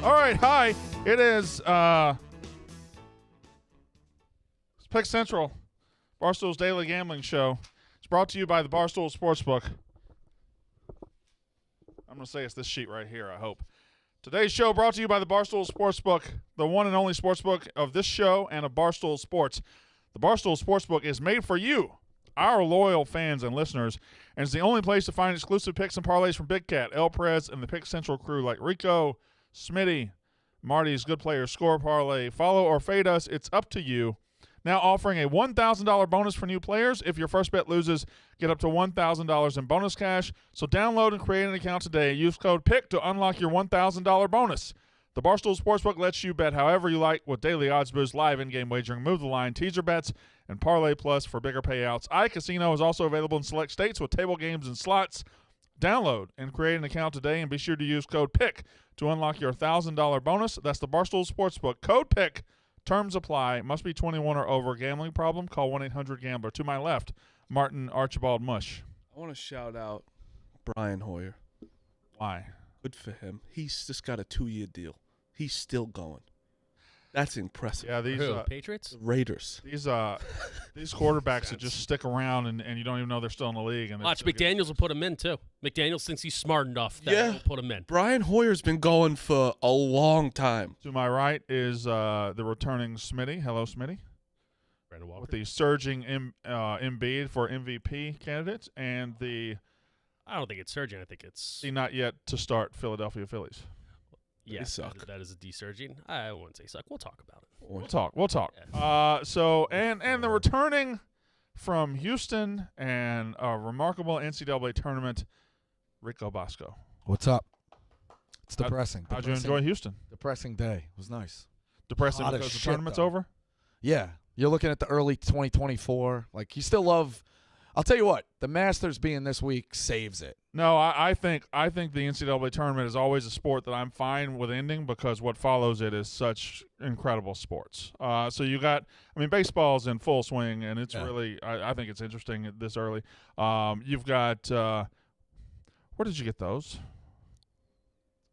All right, hi. It is Pick Central, Barstool's daily gambling show. It's brought to you by the Barstool Sportsbook. I'm going to say it's this sheet right here, I hope. Today's show brought to you by the Barstool Sportsbook, the one and only sportsbook of this show and of Barstool Sports. The Barstool Sportsbook is made for you, our loyal fans and listeners, and is the only place to find exclusive picks and parlays from Big Cat, El Perez, and the Pick Central crew like Rico, Smitty, Marty's Good Player Score Parlay. Follow or fade us. It's up to you. Now offering a $1,000 bonus for new players. If your first bet loses, get up to $1,000 in bonus cash. So download and create an account today. Use code PICK to unlock your $1,000 bonus. The Barstool Sportsbook lets you bet however you like with daily odds boost, live in-game wagering, move the line, teaser bets, and Parlay Plus for bigger payouts. iCasino is also available in select states with table games and slots. Download and create an account today, and be sure to use code PICK to unlock your $1,000 bonus. That's the Barstool Sportsbook. Code PICK. Terms apply. Must be 21 or over. Gambling problem? Call 1-800-GAMBLER. To my left, Martin Archibald Mush. I want to shout out Brian Hoyer. Why? Good for him. He's just got a 2-year deal. He's still going. That's impressive. Yeah, these Patriots? The Raiders. These quarterbacks that just stick around and you don't even know they're still in the league. And Watch, McDaniels will put him in, too. McDaniels thinks he's smart enough that he'll put him in. Brian Hoyer's been going for a long time. To my right is the returning Smitty. Hello, Smitty. Brandon Walker. With the surging Embiid for MVP candidate and the I don't think it's surging. I think it's not yet to start Philadelphia Phillies. yeah. suck. That is a desurging. I wouldn't say suck. We'll talk about it. We'll talk. Yeah. So the returning from Houston and a remarkable NCAA tournament, Rico Bosco. What's up? It's depressing. How'd you enjoy Houston? Depressing day. It was nice. Depressing Hot as because the shit, tournament's though. over? Yeah. You're looking at the early 2024. Like, you still love – I'll tell you what. The Masters being this week saves it. No, I think the NCAA tournament is always a sport that I'm fine with ending because what follows it is such incredible sports. So you got, baseball's in full swing, and it's really, I think it's interesting this early. You've got, where did you get those?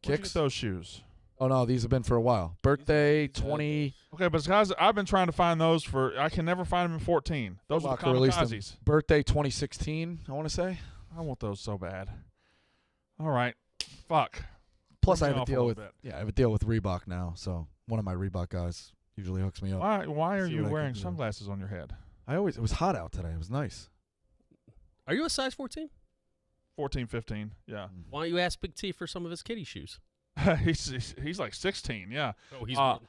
Where'd you Kicks? get those shoes? Oh, no. These have been for a while. Birthday 20 – Okay, but guys, I've been trying to find those I can never find them in 14. Those are the Locker released them. kamikazes. Birthday 2016, I want to say. I want those so bad. All right. Fuck. Plus, I Throw me have a off deal little with bit. I have a deal with Reebok now. So one of my Reebok guys usually hooks me up. Why are See you what I wearing can do. sunglasses on your head? It was hot out today. It was nice. Are you a size 14? 14, 15, yeah. Why don't you ask Big T for some of his kiddie shoes? he's like 16, yeah. Oh, he's I'm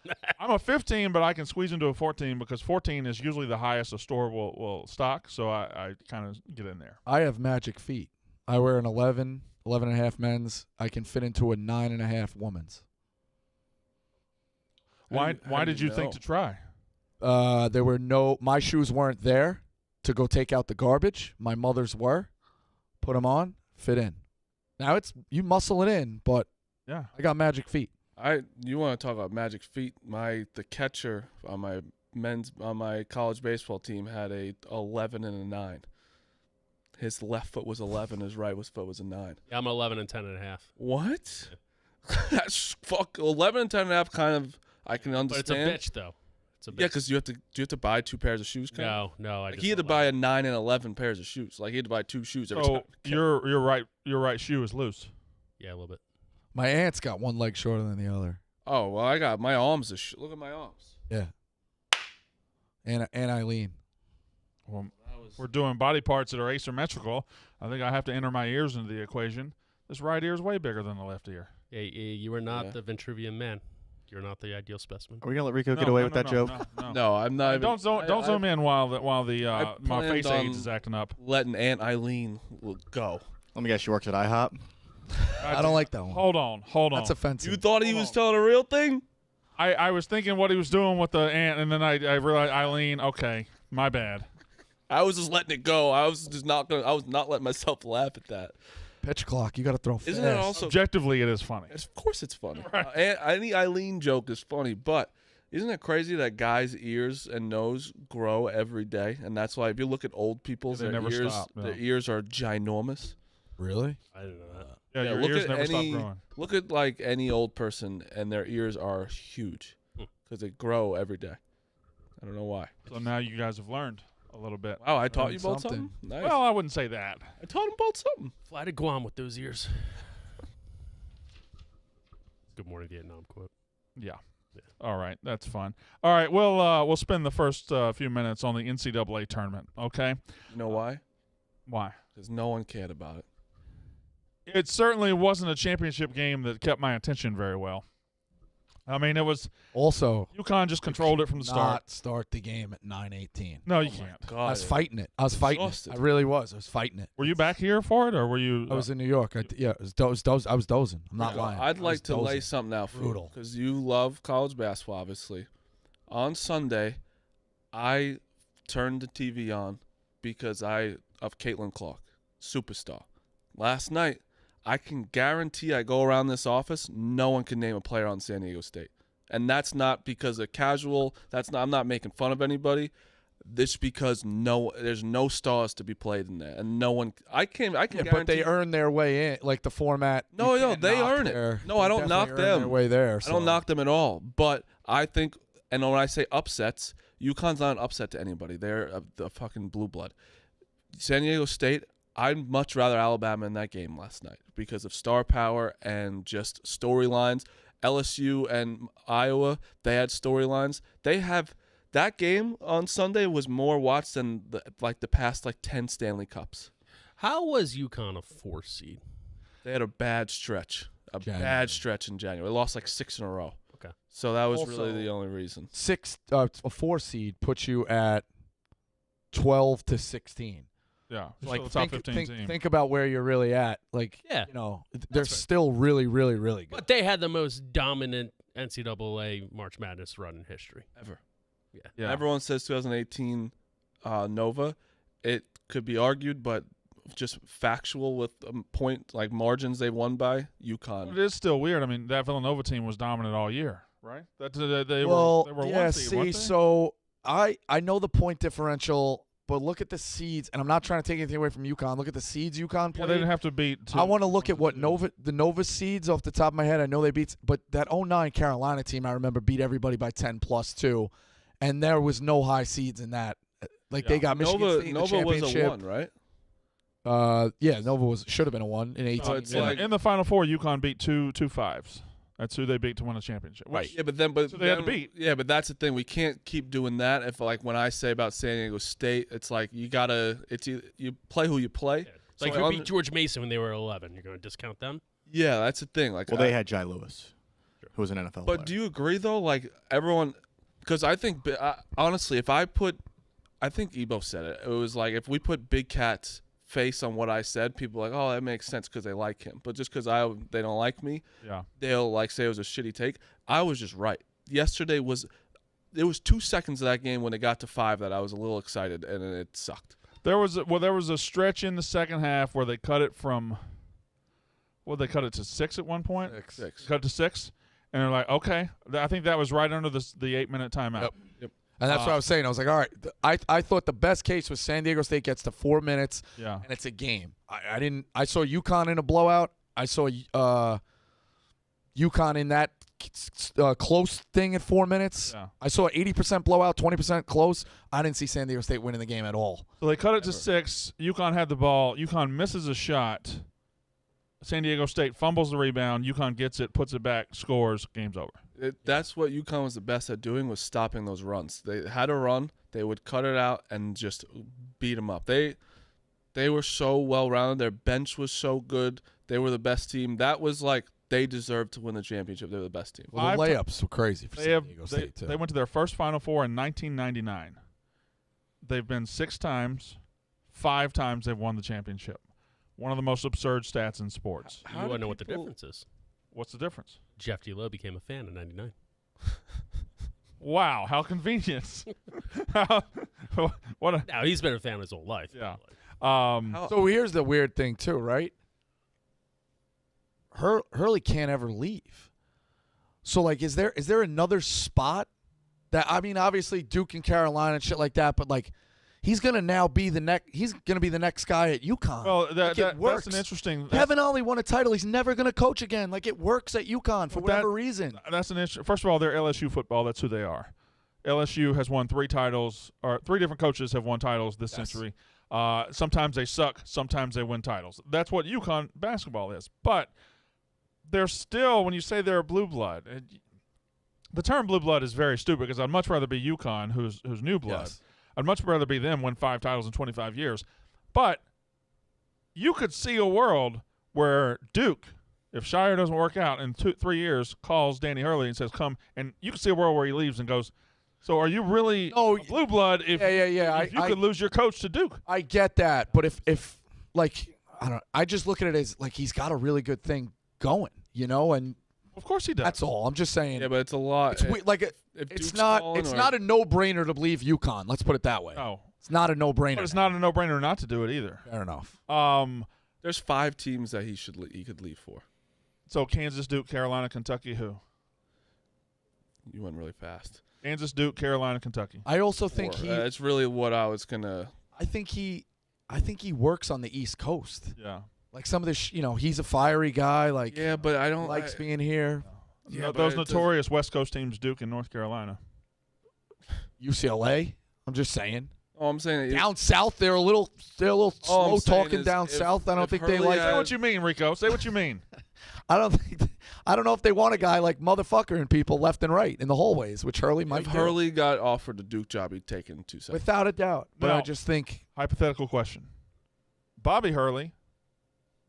a 15, but I can squeeze into a 14 because 14 is usually the highest a store will stock, so I kind of get in there. I have magic feet. I wear an 11 and a half men's. I can fit into a 9.5 woman's. Why did you think know? to try? There were my shoes weren't there to go take out the garbage. My mother's were. Put them on, fit in. Now you muscle it in, but Yeah. I got magic feet. You want to talk about magic feet? The catcher on my college baseball team had a 11 and a 9. His left foot was 11, his right foot was a 9. Yeah, I'm 11 and 10 and a half. What? That's 11 and 10 and a half kind of I can But understand. it's a bitch, though. It's a bitch. Yeah, because do you have to buy 2 pairs of shoes? Kind of? No. He had to buy a 9 and 11 pairs of shoes. Like he had to buy 2 shoes every time. So your right shoe is loose. Yeah, a little bit. My aunt's got one leg shorter than the other. Oh well, I got my arms. Look at my arms. Yeah. And Eileen. Well, we're doing body parts that are asymmetrical. I think I have to enter my ears into the equation. This right ear is way bigger than the left ear. Hey, you are not Yeah. the Vitruvian man. You're not the ideal specimen. Are we gonna let Rico get away with that joke? No. No, I'm not. Don't zoom in while the I my face planned aids on is acting up. letting Aunt Eileen go. Let me guess, she works at IHOP. I don't like that one. Hold on. That's offensive. You thought he Hold was on. telling a real thing? I was thinking what he was doing with the ant, and then I realized Eileen. Okay, my bad. I was just letting it go. I was not letting myself laugh at that. Pitch clock. You got to throw fast. Isn't that also? Objectively, it is funny. Of course, it's funny. Right. Any Eileen joke is funny, but isn't it crazy that guys' ears and nose grow every day, and that's why if you look at old people's They never ears, stop, no. their ears are ginormous. Really? I didn't know that. Yeah, your look ears at never stop any growing. look at like any old person, and their ears are huge because they grow every day. I don't know why. So now you guys have learned a little bit. Wow, I taught Learned you both something. something. Nice. Well, I wouldn't say that. I taught them both something. Fly to Guam with those ears. Good morning, Vietnam quote. Yeah. Yeah. All right, that's fun. All right, we'll spend the first few minutes on the NCAA tournament. Okay. You know why? Why? Because no one cared about it. It certainly wasn't a championship game that kept my attention very well. I mean, it was Also, UConn just controlled it from the start. not start the game at 9:18. No, you can't. God, I was fighting it. I Exhausted. really was. I was fighting it. Were you back here for it, or were you? I was in New York. I was dozing. I'm not lying. I'd I was like to lay dozing. something out for Brutal. because you love college basketball, obviously. On Sunday, I turned the TV on because of Caitlin Clark, superstar. Last night, I can guarantee I go around this office, no one can name a player on San Diego State. And that's not because of casual. I'm not making fun of anybody. This because there's no stars to be played in there, and no one. I can guarantee. But they earn their way in, like the format. No, you no, can't they knock earn it. their- No, I they don't knock definitely earn them. Their way there. I don't knock them at all. But I think, and when I say upsets, UConn's not an upset to anybody. They're the fucking blue blood. San Diego State. I'd much rather Alabama in that game last night because of star power and just storylines. LSU and Iowa, they had storylines. They have that game on Sunday was more watched than the past 10 Stanley Cups. How was UConn a 4 seed? They had a bad stretch, bad stretch in January. They lost 6 in a row. Okay. So that was Also- really the only reason. A 4 seed puts you at 12 to 16. Yeah. Like Still a top 15 team. think about where you're really at. Yeah. They're fair. still really, really, really good. But they had the most dominant NCAA March Madness run in history. Ever. Yeah. Everyone says 2018 Nova. It could be argued, but just factual with margins they won by UConn. It is still weird. I mean, that Villanova team was dominant all year, right? They Well, were yeah. one seed, weren't they? So I know the point differential, but look at the seeds, and I'm not trying to take anything away from UConn. Look at the seeds UConn Yeah, played. they didn't have to beat. I want to look at what the Nova seeds off the top of my head. I know they beat, but that 09 Carolina team, I remember, beat everybody by 10 plus 2, and there was no high seeds in that. They got Michigan State in the Nova was championship. a 1, right? Yeah, Nova should have been a 1 in 18. it's in, like- in the Final Four, UConn beat two 5s. That's who they beat to win a championship. Which, Yeah, but so they had to beat. Yeah, but that's the thing. We can't keep doing that. If when I say about San Diego State, it's you gotta. It's you play who you play. So Like I who under- beat George Mason when they were 11? You're going to discount them? Yeah, that's the thing. Well, they had Jai Lewis, who was an NFL player. But do you agree though? Everyone, because I think honestly, I think Ebo said it. It was if we put Big Cat's face on what I said, people are like, oh, that makes sense because they like him. But just because they don't like me, yeah. they'll say it was a shitty take. I was just right. Yesterday there was 2 seconds of that game when it got to 5 that I was a little excited, and then it sucked. There was a stretch in the second half where they cut it from. Well, they cut it to 6 at one point. 6. Cut it to 6, and they're like, okay. I think that was right under the 8-minute timeout. Yep. And that's what I was saying. I was like, all right. I thought the best case was San Diego State gets to 4 minutes, Yeah. and it's a game. I saw UConn in a blowout. I saw UConn in that close thing at 4 minutes. Yeah. I saw 80% blowout, 20% close. I didn't see San Diego State winning the game at all. So they cut it to 6. UConn had the ball. UConn misses a shot. San Diego State fumbles the rebound. UConn gets it, puts it back, scores. Game's over. That's what UConn was the best at doing, was stopping those runs. They had a run, they would cut it out and just beat them up. They were so well-rounded. Their bench was so good. They were the best team. That was they deserved to win the championship. They were the best team. Well, the 5 layups were crazy for San Diego State, too. They went to their first Final Four in 1999. They've been 6 times. 5 times they've won the championship. One of the most absurd stats in sports. You want to know what the difference is? What's the difference? Jeff D. Lowe became a fan in 99. Wow, how convenient. What a Now, he's been a fan his whole life. Yeah. So here's the weird thing, too, right? Hurley can't ever leave. So, is there another spot that, I mean, obviously Duke and Carolina and shit like that, but, he's going to now be the next. He's going to be the next guy at UConn. Well, Like, it works. that's an interesting. Kevin Ollie won a title. He's never going to coach again. Like, it works at UConn for whatever reason. That's an issue. First of all, they're LSU football. That's who they are. LSU has won 3 titles, or 3 different coaches have won titles this century. Sometimes they suck. Sometimes they win titles. That's what UConn basketball is. But they're still, when you say they're a blue blood, the term blue blood is very stupid because I'd much rather be UConn, who's new blood. Yes. I'd much rather be them win 5 titles in 25 years. But you could see a world where Duke, if Shire doesn't work out in 2-3 years, calls Danny Hurley and says, come. And you can see a world where he leaves and goes, so are you really a blue blood if, if you could lose your coach to Duke? I get that. But if like, I don't know, I just look at it as like he's got a really good thing going, you know, and Of course he does. that's all. I'm just saying. Yeah, but it's a lot. It's like it's not a no-brainer to believe UConn. Let's put it that way. No. It's not a no-brainer. But it's not a no-brainer not to do it either. Fair enough. There's 5 teams that he could leave for. So Kansas, Duke, Carolina, Kentucky, who? You went really fast. Kansas, Duke, Carolina, Kentucky. I also think 4. It's really what I was gonna. I think he works on the East Coast. Yeah. Like some of this, he's a fiery guy. Like Yeah, but I don't likes being here. Yeah, No, but those it notorious West Coast teams, Duke and North Carolina. UCLA. I'm just saying. Oh, I'm saying Down south, they're a little slow I'm saying talking is down south. I don't if think they Hurley like. Say what you mean, Rico. Say what you mean. I don't know if they want a guy like motherfucker and people left and right in the hallways, which Hurley might if do. Hurley got offered the Duke job, he'd take it in 2 seconds. Without a doubt. But Now- I just think Hypothetical question. Bobby Hurley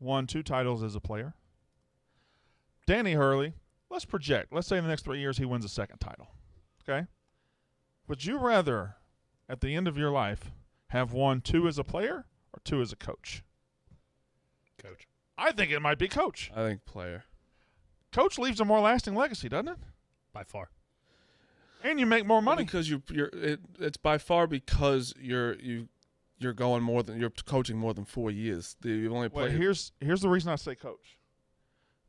won 2 titles as a player. Danny Hurley, let's project. Let's say in the next 3 years he wins a 2nd title. Okay? Would you rather, at the end of your life, have won 2 as a player or 2 as a coach? Coach. I think it might be coach. I think player. Coach leaves a more lasting legacy, doesn't it? By far. And you make more money. Because it's by far because you're going you're coaching more than 4 years. You've only Well, played. here's the reason I say coach.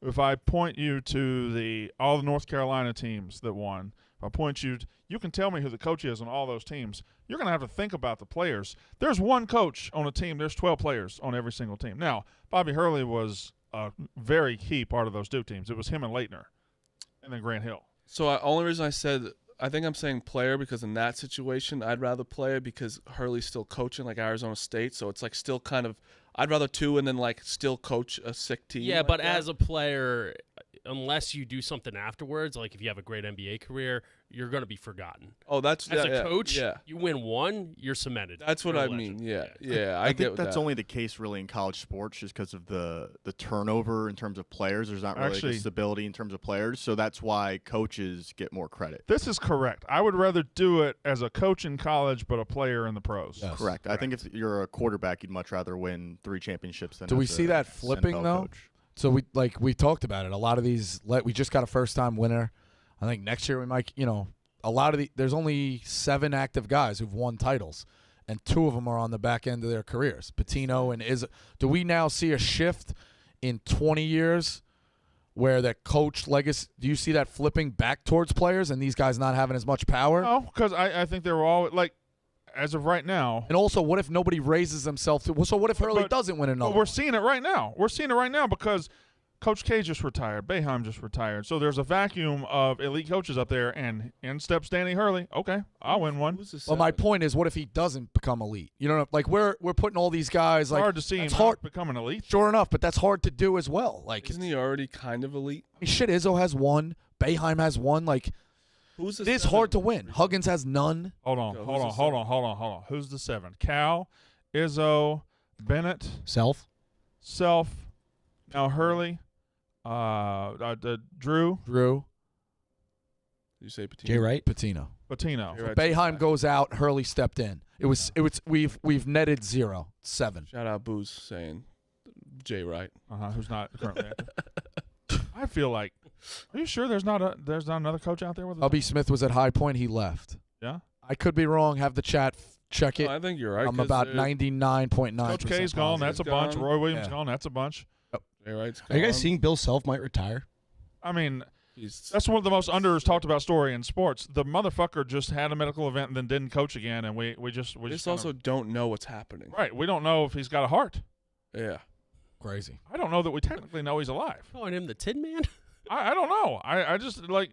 If I point you to all the North Carolina teams that won, if I point you can tell me who the coach is on all those teams. You're going to have to think about the players. There's one coach on a team. There's 12 players on every single team. Now, Bobby Hurley was a very key part of those Duke teams. It was him and Leitner and then Grant Hill. So only reason I said I think I'm saying player because in that situation I'd rather play because Hurley's still coaching like Arizona State, so it's like still kind of I'd rather 2 and then like still coach a sick team. Yeah, like but that. as a player, unless you do something afterwards, like if you have a great NBA career, you're going to be forgotten. Oh, that's As yeah, a coach, Yeah, you win 1, you're cemented. that's what You're a I legend. mean. Yeah, I think get that's that. only the case really in college sports just because of the turnover in terms of players. There's not really Actually- the stability in terms of players, so that's why coaches get more credit. This is correct. I would rather do it as a coach in college but a player in the pros. Yes. Correct. I think if you're a quarterback, you'd much rather win 3 championships than Do we as see a that flipping, NFL though? coach. so. We talked about it. A lot of these, we just got a first-time winner. I think next year we might, a lot of there's only 7 active guys who've won titles, and 2 of them are on the back end of their careers. Patino and do we now see a shift in 20 years where that coach legacy? Do you see that flipping back towards players and these guys not having as much power? No, because I think they were all like, as of right now. And also, what if nobody raises themselves? So what if Hurley But- doesn't win another? But we're seeing it right now. We're seeing it right now because Coach K just retired. Boeheim just retired. So there's a vacuum of elite coaches up there, and in steps Danny Hurley. Okay, I'll win one. Who's the Well, my seven? point is, what if he doesn't become elite? Like we're putting all these guys It's like hard to see him it's hard. become an elite. Sure enough, but that's hard to do as well. Like Isn't he already kind of elite? shit, Izzo has 1, Boeheim has 1. Like Who's the it is seven? hard to win. Huggins has none. Hold on, Okay, hold who's on, the hold seven? on, hold on, hold on. Who's the 7? Cal, Izzo, Bennett, Self, Self, now Hurley, Drew, You say Patino? Jay Wright. Patino. Patino. Jay Wright's Boeheim back. goes out. Hurley stepped in. It was we've netted 0, 7. Shout out Booze saying Jay Wright. Who's not currently active. I feel like. Are you sure there's not another coach out there with? Hubby Smith was at High Point. He left. Yeah. I could be wrong. Have the chat check it. No, I think you're right. I'm 'cause about they're- 99.9%. Coach K's gone. That's a bunch. gone. Roy Williams Yeah. gone. That's a bunch. Jay Wright's Are you guys gone. seeing Bill Self might retire? I mean, That's one of the most talked about story in sports. The motherfucker just had a medical event and then didn't coach again, and we just also don't know what's happening. Right. We don't know if he's got a heart. Yeah. Crazy. I don't know that we technically know he's alive. Calling him the Tin Man? I don't know. I just like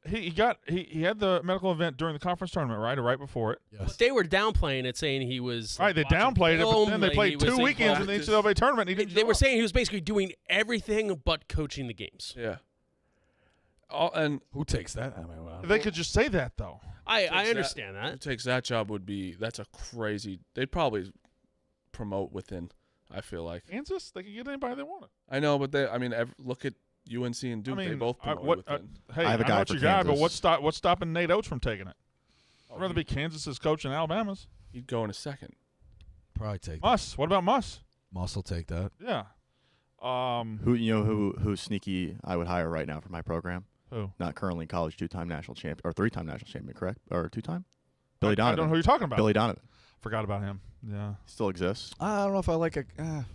he had the medical event during the conference tournament, right, or right before it. Yes. But they were downplaying it, saying he was Right, they watching downplayed it, but film, then they like, played he 2 was weekends in the NCAA tournament. And he didn't They show were up. saying he was basically doing everything but coaching the games. Yeah. And Who takes that? I mean, well, They could just say that though. I understand who that. takes that job that's a crazy. They'd probably promote within. I feel like. Kansas, they could get anybody they wanted. I know, but look at UNC and Duke. I mean, they both promote within. Hey, I have a guy know what for you got, but Kansas. what's stopping Nate Oates from taking it? I'd rather be Kansas's coach than Alabama's. He'd go in a second. probably take that. Muss. What about Muss? Muss will take that. Yeah. Who's sneaky I would hire right now for my program? Who? Not currently college, 2-time national champion or 3-time national champion, correct? Or 2-time? I Billy don't know Donovan. who you're talking about. Billy Donovan Forgot about him. Yeah. still exists. I don't know if I like a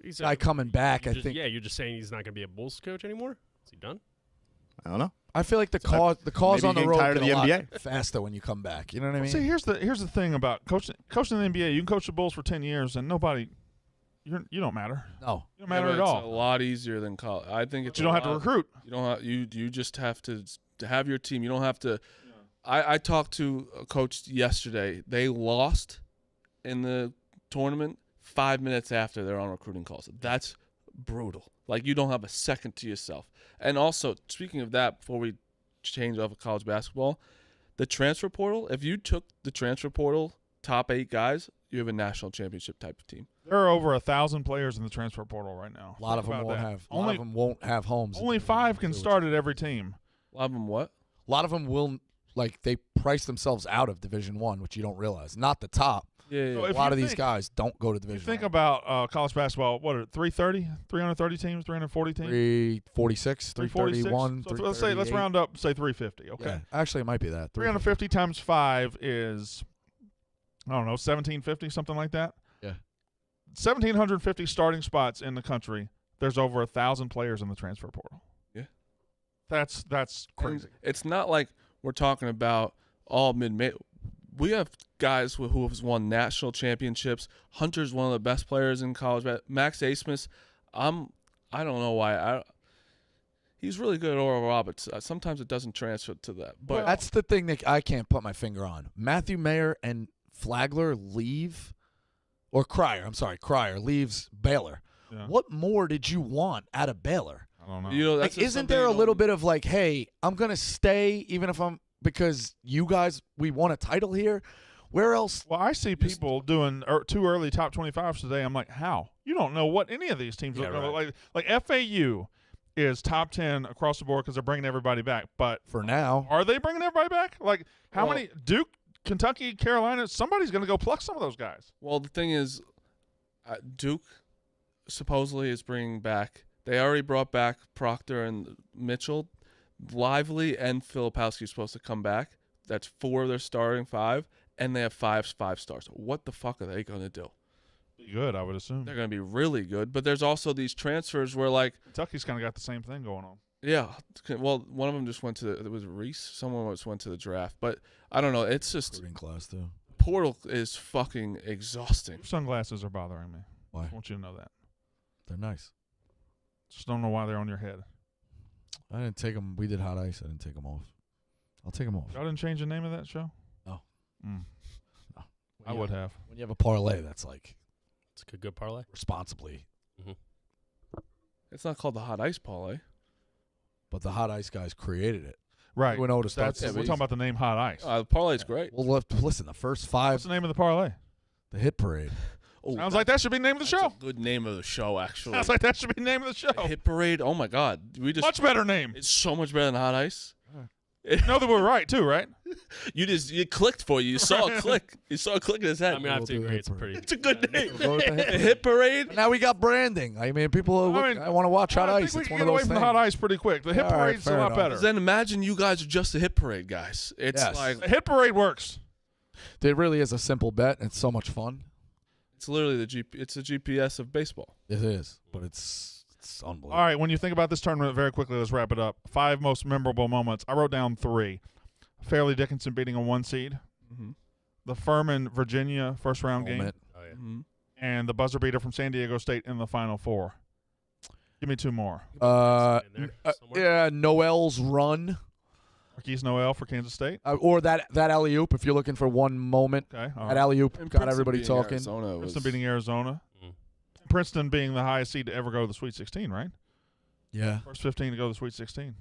He's guy coming back. I just, think. Yeah, you're just saying he's not going to be a Bulls coach anymore? Is he done? I don't know. I feel like the So cause maybe on the getting road tired get of a the lot NBA. faster when you come back. You know what I mean? See, here's the thing about coaching in the NBA. You can coach the Bulls for 10 years, and you don't matter. No. You don't matter Yeah, at but all. It's a lot easier than college. I think But it's you don't have to a lot- recruit. You don't have you just have to have your team. You don't have to. I talked to a coach yesterday. They lost in the tournament 5 minutes after they're on recruiting calls. That's brutal. Like, you don't have a second to yourself. And also, speaking of that, before we change off of college basketball, the transfer portal. If you took the transfer portal top 8 guys, you have a national championship type of team. There are over 1,000 players in the transfer portal right now. A lot of Think them about won't that. have. A lot of them won't have homes. Only 5 can start at every team. A lot of them what? A lot of them will they price themselves out of Division One, which you don't realize. Not the top. Yeah. So yeah. if A lot you of these think- guys don't go to Division Think One. about college basketball. What are 330 teams, 340 teams, 346, 331, So let's round up, say 350. Okay, Yeah. Actually, it might be that. 350 times 5 is, I don't know, 1,750, something like that. Yeah. 1,750 starting spots in the country. There's over 1,000 players in the transfer portal. Yeah. That's crazy. And it's not like we're talking about all mid. We have guys who have won national championships. Hunter's one of the best players in college. Max Asmus, I don't know why. He's really good at Oral Roberts. Sometimes it doesn't transfer to that. But That's the thing that I can't put my finger on. Matthew Mayer and Flagler leave, or Cryer leaves Baylor. Yeah. What more did you want out of Baylor? I don't know. you know, that's Like, just isn't something there a you little don't- bit of like, hey, I'm gonna stay even if I'm because you guys we won a title here. Where else? Well, I see people doing 2 early top 25s today. I'm like, how? You don't know what any of these teams Yeah, are going right. to like FAU is top 10 across the board because they're bringing everybody back. But For now, are they bringing everybody back? Like, how Well- many? Duke, Kentucky, Carolina, somebody's going to go pluck some of those guys. Well, the thing is, Duke supposedly is bringing back. They already brought back Proctor and Mitchell. Lively and Filipowski are supposed to come back. That's 4 of their starting 5, and they have 5 stars. What the fuck are they going to do? Be good, I would assume. They're going to be really good. But there's also these transfers where, like, Kentucky's kind of got the same thing going on. yeah, well, one of them just went to it was Reese. Someone just went to the draft. But I don't know. It's just recruiting class too. portal is fucking exhausting. Your sunglasses are bothering me. Why? I want you to know that. They're nice. Just don't know why they're on your head. I didn't take them. We did hot ice. I didn't take them off. I'll take them off. Y'all didn't change the name of that show? No. Mm. No. I would have. When you have a parlay, that's like It's a good parlay. responsibly. It's not called the hot ice parlay. But the hot ice guys created it. Right. We know to start. We're but talking about the name Hot Ice. The parlay's great. Well, listen. The first 5, What's the name of the parlay? the hit parade. Oh, Sounds like that should be the name of the that's show. a good name of the show, actually. Sounds like that should be the name of the show. Hit Parade. Oh my God, we just Much better name. It's so much better than Hot Ice. You know that we're right too, right? You clicked for you. You saw a click. You saw a click in his head. I mean, I have to do agree. hit It's parade. pretty. It's a good name. We'll go with the hit The parade. Hit Parade. Now we got branding. I mean, people are I look, mean, I want to watch hot I ice. think It's we one can of get away those from things. the Hot Ice pretty quick. The Hit All right, Parade's a fair lot enough. better. Then imagine you guys are just the Hit Parade guys. It's Yes. like The Hit Parade works. It really is a simple bet. It's so much fun. it's literally it's a GPS of baseball. It is, but it's It's unbelievable. All right, when you think about this tournament, very quickly, let's wrap it up. 5 most memorable moments. I wrote down 3. Fairleigh Dickinson beating a 1 seed. Mm-hmm. The Furman, Virginia first-round game. Moment. Oh, yeah. Mm-hmm. And the buzzer beater from San Diego State in the Final Four. Give me 2 more. In there somewhere. Yeah, Noel's run. Marquise Noel for Kansas State. Or that alley-oop, if you're looking for one moment. Okay. All That right. alley-oop got everybody talking. Arizona Princeton beating Arizona. Mm. Princeton being the highest seed to ever go to the Sweet 16, right? Yeah. First 15 to go to the Sweet 16.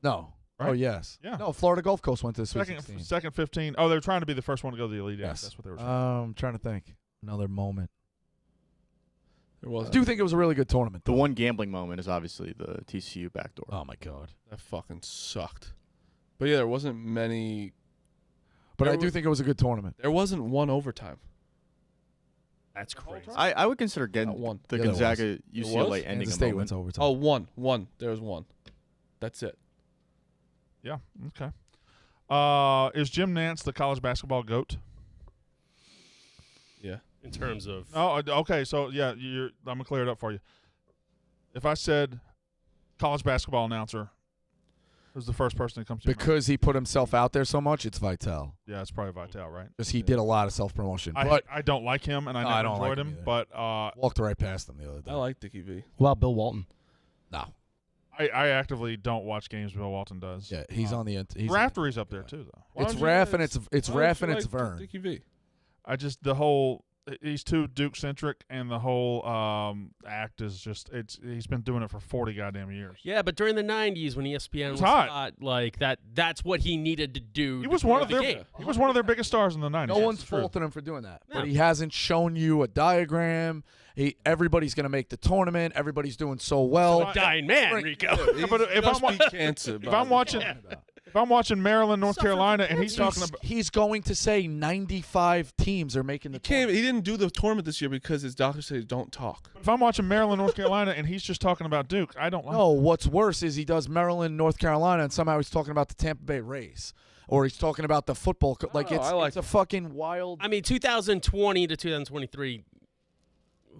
No. Right? Oh, yes. Yeah. No, Florida Gulf Coast went to the Sweet 16. Second 15. Oh, they were trying to be the first one to go to the Elite Eight. Yes. That's what they were trying. I'm trying to think. Another moment. There was. I do think it was a really good tournament. The though. one gambling moment is obviously the TCU backdoor. Oh, my God. That fucking sucked. But yeah, there wasn't many. But There I do was- think it was a good tournament. There wasn't one overtime. That's crazy. I would consider Not getting one. the Yeah, there was. Gonzaga was? UCLA ending Kansas a State moment. went to overtime. Oh, one. There was one. That's it. Yeah. Okay. Is Jim Nance the college basketball GOAT? Yeah. In terms of Oh, okay. So yeah, I'm gonna clear it up for you. If I said college basketball announcer, who's the first person that comes to your mind? Because he put himself out there so much, it's Vital. Yeah, it's probably Vitale, right? Because he did a lot of self-promotion. I But don't like him, and I No, never I don't enjoyed like him him. either. But walked right past him the other day. I like Dickie V. What about Bill Walton? No. I actively don't watch games Bill Walton does. Yeah, he's on the he's Raftery's up there too, though. Why It's don't you Raff and guys- it's why don't Raff you and it's like Vern. Dickie V. I just the whole he's too Duke centric, and the whole act is just he's been doing it for 40 goddamn years. Yeah, but during the '90s when ESPN was hot. hot, like that's what he needed to do. He to was one of grow their the game. he was one of their biggest stars in the 90s. No one's It's true. faulting him for doing that. No. But he hasn't shown you a diagram. Everybody's going to make the tournament. Everybody's doing so well. A dying man, Right. Rico. Yeah, but if Just I'm beat cancer. if I'm watching if I'm watching Maryland, North Suffered Carolina, from and he's talking about He's going to say 95 teams are making the He can't. tournament. He didn't do the tournament this year because his doctor said don't talk. if I'm watching Maryland, North Carolina, and he's just talking about Duke, I don't like. No, what's worse is he does Maryland, North Carolina, and somehow he's talking about the Tampa Bay Rays. Or he's talking about the football. Like Oh, it's, I like it's a fucking wild. I mean, 2020 to 2023,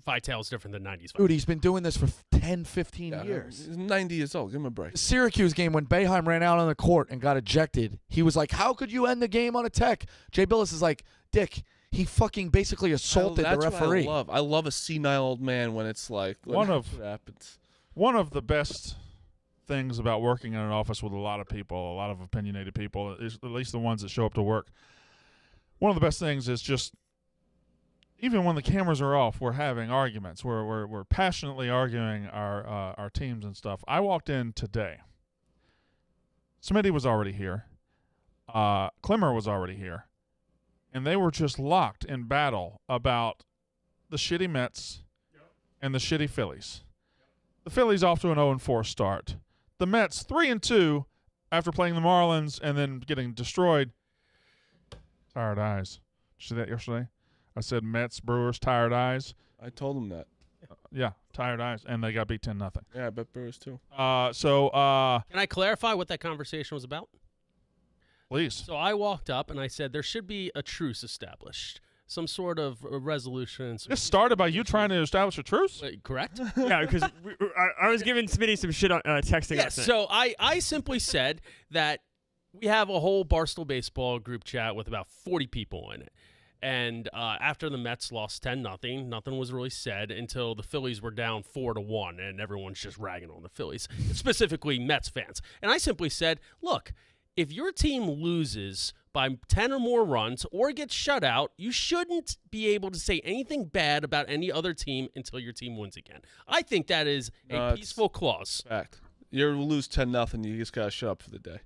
Vitale's different than '90s. Dude, he's been doing this for 10, 15 Yeah, years. He's 90 years old. Give him a break. The Syracuse game when Boeheim ran out on the court and got ejected, he was like, how could you end the game on a tech? Jay Billis is like, Dick, he fucking basically assaulted the That's referee. What I love a senile old man when it's like One what of- happens. One of the best things about working in an office with a lot of people, a lot of opinionated people, is at least the ones that show up to work. One of the best things is just even when the cameras are off, we're having arguments. We're passionately arguing our teams and stuff. I walked in today. Smitty was already here. Clemmer was already here. And they were just locked in battle about the shitty Mets and the shitty Phillies. The Phillies off to an 0-4 start. The Mets 3-2 after playing the Marlins and then getting destroyed. Tired eyes. Did you see that yesterday? I said Mets, Brewers, tired eyes. I told him that. Yeah, tired eyes, and they got beat 10-0. Yeah, I bet Brewers too. So Can I clarify what that conversation was about? please. So I walked up and I said there should be a truce established, some sort of a resolution. This started by you trying to establish a truce? Wait, correct? Yeah, because I was giving Smitty some shit on texting Yeah, us. so I simply said that we have a whole Barstool Baseball group chat with about 40 people in it. And after the Mets lost 10-0, nothing was really said until the Phillies were down 4-1, and everyone's just ragging on the Phillies, specifically Mets fans. And I simply said, look, if your team loses by 10 or more runs or gets shut out, you shouldn't be able to say anything bad about any other team until your team wins again. I think that is a No, it's- peaceful clause. Fact. You lose 10-0. You just gotta shut up for the day.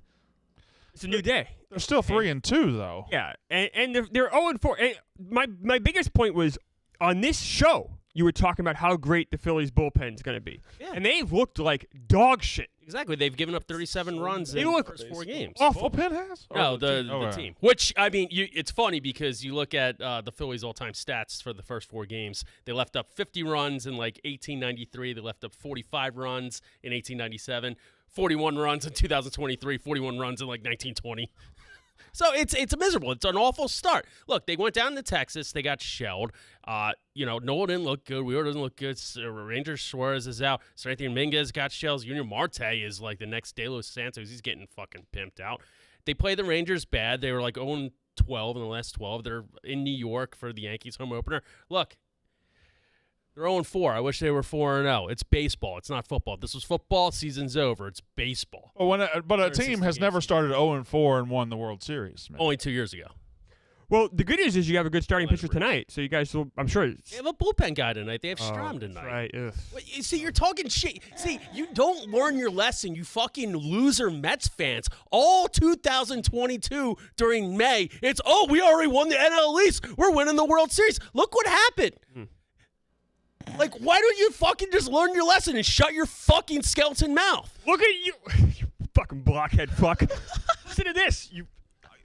it's a new day. They're still 3-2 though. Yeah, and they're 0-4. And my biggest point was on this show. You were talking about how great the Phillies bullpen is going to be, Yeah. and they've looked like dog shit. Exactly. They've given up 37 runs They in the look first 4 games. Awful. Bullpen has? Or No, the Oh, yeah. team. Which, I mean, it's funny because you look at the Phillies' all-time stats for the first 4 games. They left up 50 runs in, 1893. They left up 45 runs in 1897. 41 runs in 2023. 41 runs in, 1920. So it's miserable. It's an awful start. Look, they went down to Texas. They got shelled. Noel didn't look good. Wheeler doesn't look good. Ranger Suarez is out. Seranthony Dominguez got shells. Junior Marte is like the next De Los Santos. He's getting fucking pimped out. They play the Rangers bad. They were like 0-12 in the last 12. They're in New York for the Yankees home opener. Look, they're 0-4. I wish they were 4-0. It's baseball. It's not football. If this was football, season's over. It's baseball. Well, but a team has never started 0-4 and won the World Series. Man. Only 2 years ago. Well, the good news is you have a good starting pitcher tonight, so you guys will, I'm sure. They have a bullpen guy tonight. They have Strom tonight. Right. Ugh. See, you're talking shit. See, you don't learn your lesson, you fucking loser Mets fans. All 2022 during May, it's, we already won the NL East. We're winning the World Series. Look what happened. Like, why don't you fucking just learn your lesson and shut your fucking skeleton mouth? Look at you, you fucking blockhead fuck. Listen to this, you.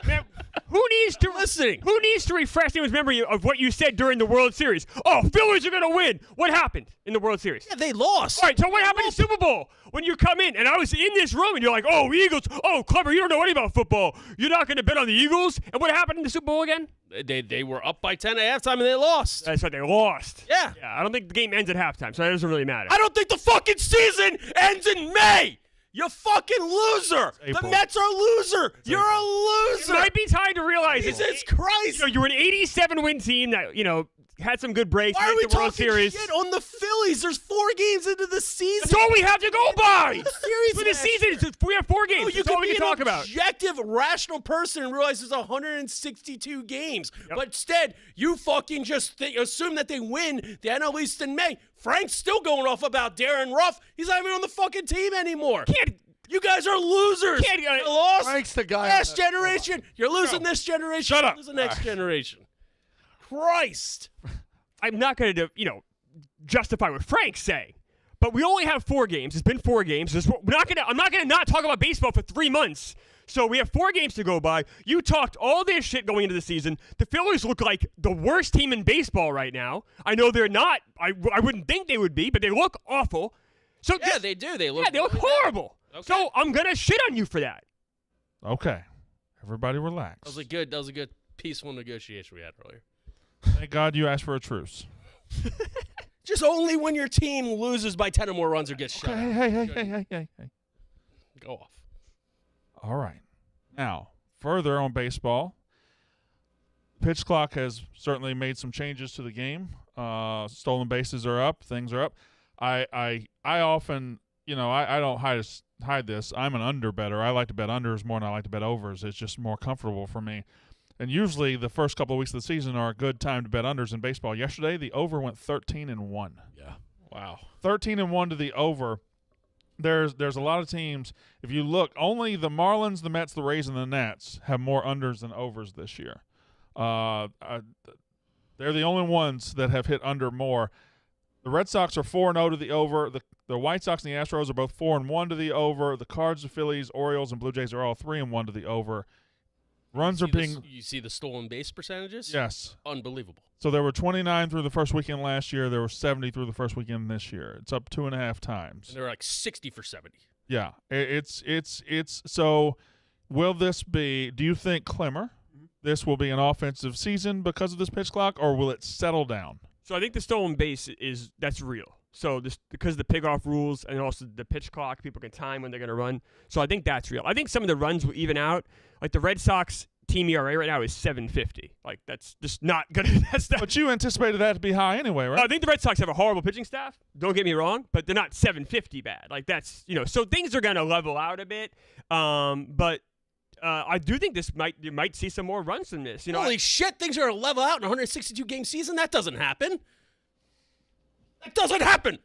Man, who needs to refresh anyone's memory of what you said during the World Series? Oh, Phillies are going to win. What happened in the World Series? Yeah, they lost. All right, so what happened in the Super Bowl? When you come in, and I was in this room, and you're like, oh, Eagles. Oh, Clever, you don't know anything about football. You're not going to bet on the Eagles? And what happened in the Super Bowl again? They were up by 10 at halftime, and they lost. That's right, they lost. Yeah. I don't think the game ends at halftime, so that doesn't really matter. I don't think the fucking season ends in May. You fucking loser! The Mets are loser! You're a loser! It might be time to realize Jesus Christ! You're an 87-win team that, had some good breaks. Why are we the World talking Series. shit on the Phillies? There's 4 games into the season. That's all we have to go by! Series For the season, we have 4 games. you That's all we can can be talk an about. objective, rational person and realize there's 162 games. Yep. But instead, you fucking just assume that they win the NL East in May. Frank's still going off about Darren Ruff. He's not even on the fucking team anymore. You guys are losers. You lost Frank's the guy. last generation. You're losing this generation. Shut up. You're losing next generation. Christ. I'm not going to, justify what Frank's saying, but we only have 4 games. It's been 4 games. I'm not going to not talk about baseball for 3 months. So we have 4 games to go by. You talked all this shit going into the season. The Phillies look like the worst team in baseball right now. I know they're not. I wouldn't think they would be, but they look awful. So Yeah, they do. They look they look horrible. Okay. So I'm going to shit on you for that. Okay. Everybody relax. That was a good peaceful negotiation we had earlier. Thank God you asked for a truce. Just only when your team loses by 10 or more runs or gets shut. Hey. Go off. All right. Now, further on baseball, pitch clock has certainly made some changes to the game. Stolen bases are up. Things are up. I often, I don't hide this. I'm an under better. I like to bet unders more than I like to bet overs. It's just more comfortable for me. And usually the first couple of weeks of the season are a good time to bet unders in baseball. Yesterday, the over went 13-1. Yeah. Wow. 13-1 to the over. There's a lot of teams. If you look, only the Marlins, the Mets, the Rays, and the Nats have more unders than overs this year. They're the only ones that have hit under more. The Red Sox are 4-0 to the over. The White Sox and the Astros are both 4-1 to the over. The Cards, the Phillies, Orioles, and Blue Jays are all 3-1 to the over. Runs are being. You see the stolen base percentages? Yes. Unbelievable. So there were 29 through the first weekend last year. There were 70 through the first weekend this year. It's up 2.5 times. And they're like 60 for 70. Yeah. It's so. Will this be? Do you think, Clemmer, this will be an offensive season because of this pitch clock, or will it settle down? So I think the stolen base that's real. So because of the pick-off rules and also the pitch clock, people can time when they're going to run. So I think that's real. I think some of the runs will even out. Like the Red Sox team ERA right now is 7.50. Like that's just not good. But you anticipated that to be high anyway, right? I think the Red Sox have a horrible pitching staff. Don't get me wrong, but they're not 7.50 bad. Like that's so things are going to level out a bit. But I do think you might see some more runs from this. Holy shit, things are going to level out in a 162-game season? That doesn't happen. That doesn't happen.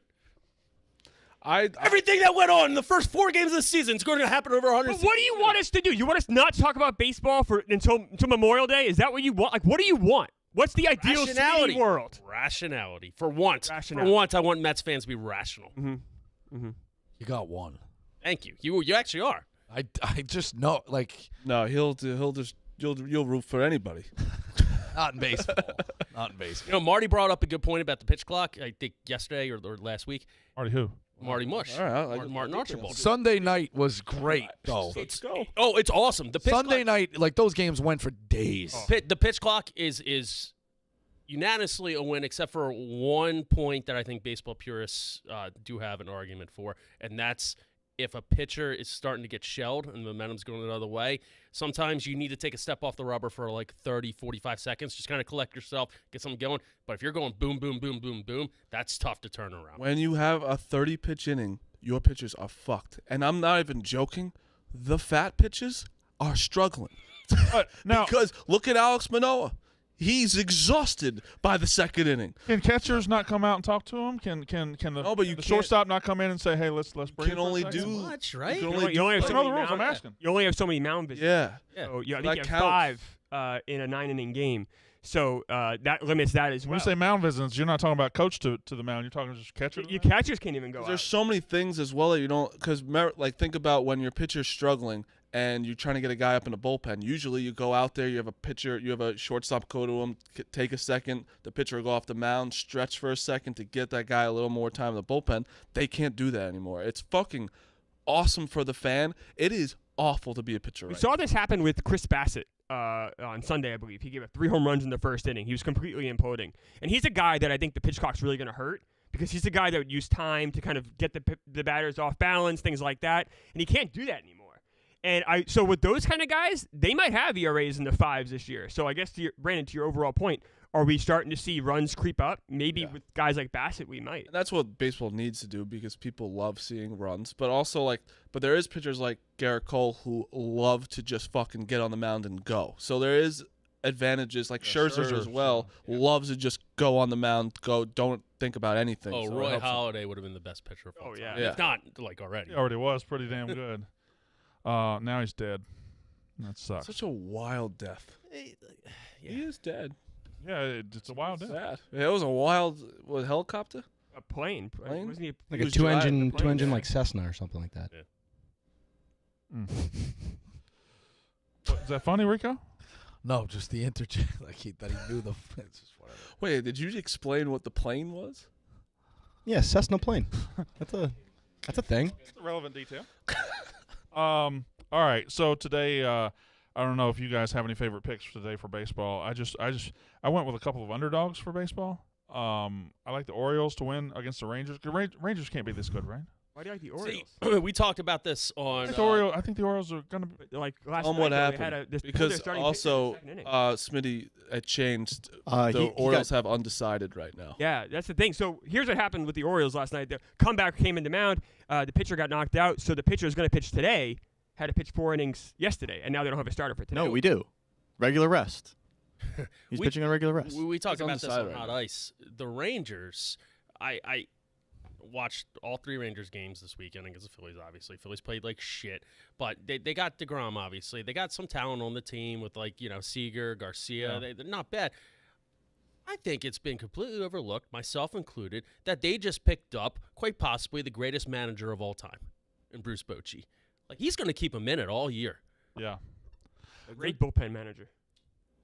Everything that went on in the first 4 games of the season is going to happen over 100. But what do you want us to do? You want us not to talk about baseball until Memorial Day? Is that what you want? Like, what do you want? What's the ideal city world? Rationality. For once. Rationality. For once, I want Mets fans to be rational. Mm-hmm. Mm-hmm. You got one. Thank you. You actually are. I just know, like. No, he'll just you'll root for anybody. Not in baseball. Not in baseball. Marty brought up a good point about the pitch clock. I think yesterday or last week. Marty who? Marty Mush. All right, Martin Archibald. Sunday night was great, though. Let's go. It's awesome. The pitch Sunday clock, night, like those games went for days. the pitch clock is unanimously a win, except for one point that I think baseball purists do have an argument for, and that's if a pitcher is starting to get shelled and the momentum's going the other way. Sometimes you need to take a step off the rubber for like 30, 45 seconds, just kind of collect yourself, get something going. But if you're going boom, boom, boom, boom, boom, that's tough to turn around. When you have a 30-pitch inning, your pitchers are fucked. And I'm not even joking. The fat pitchers are struggling. Now, Because look at Alex Manoah. He's exhausted by the second inning. can catchers not come out and talk to him? Can the, No, but you the can't- shortstop not come in and say, "Hey, let's bring can it for only a second?" do- Much, right? You You can only, you only have That's so another many rules I'm mound- asking. You only have so many mound visits. Yeah. So I That think you have counts. 5 in a 9-inning game. So that limits that as When well. you say mound visits, you're not talking about coach to the mound. You're talking just catcher. to the Your mound? catchers can't even go There's out. so many things as well that you don't – because, like, think about when your pitcher's struggling and you're trying to get a guy up in the bullpen. Usually you go out there, you have a pitcher, you have a shortstop go to him, take a second, the pitcher will go off the mound, stretch for a second to get that guy a little more time in the bullpen. They can't do that anymore. It's fucking awesome for the fan. It is awful to be a pitcher We right saw this happen with Chris Bassett on Sunday, I believe. He gave up 3 home runs in the first inning. He was completely imploding. And he's a guy that I think the pitch clock's really going to hurt because he's a guy that would use time to kind of get the batters off balance, things like that. And he can't do that anymore. And so with those kind of guys, they might have ERAs in the 5s this year. So I guess, Brandon, to your overall point, are we starting to see runs creep up? Maybe with guys like Bassett, we might. And that's what baseball needs to do because people love seeing runs. But also, but there is pitchers like Garrett Cole who love to just fucking get on the mound and go. So there is advantages. Like Scherzer as well loves to just go on the mound, go, don't think about anything. Oh, So it Roy helps him. Halladay would have been the best pitcher of all time. yeah. If not, like, already. He already was pretty damn good. Now he's dead. That sucks. Such a wild death. He is dead. Yeah, it's a wild death. Sad. It was a wild helicopter. A plane. Plane? Wasn't he Like He a was two-engine, driving the plane, like Cessna or something like that. Is that funny, Rico? No, just the interchange. Like that he knew the. It's just whatever. Wait, did you explain what the plane was? Yeah, Cessna plane. That's a thing. It's a relevant detail. All right. So today, I don't know if you guys have any favorite picks for today for baseball. I went with a couple of underdogs for baseball. I like the Orioles to win against the Rangers. Rangers can't be this good, right? Why do you like the Orioles? See, we talked about this on. I think the Orioles are gonna be. Like last Tell 'em night, what though, they happened. had this Because their starting also, pitcher in the second inning. Smitty, it changed. He The Orioles got- have undecided right now. Yeah, that's the thing. So here's what happened with the Orioles last night. The comeback came into mound. The pitcher got knocked out, so the pitcher is going to pitch today. Had to pitch 4 innings yesterday, and now they don't have a starter for today. No, we do. Regular rest. He's We- pitching on regular rest. We talked He's about this on undecided right Hot now. Ice. The Rangers, I watched all 3 Rangers games this weekend against the Phillies, obviously. Phillies played like shit, but they got DeGrom, obviously. They got some talent on the team with, Seager, Garcia. Yeah. They're not bad. I think it's been completely overlooked, myself included, that they just picked up, quite possibly, the greatest manager of all time in Bruce Bochy. Like, he's going to keep him in it all year. Yeah. A great bullpen manager.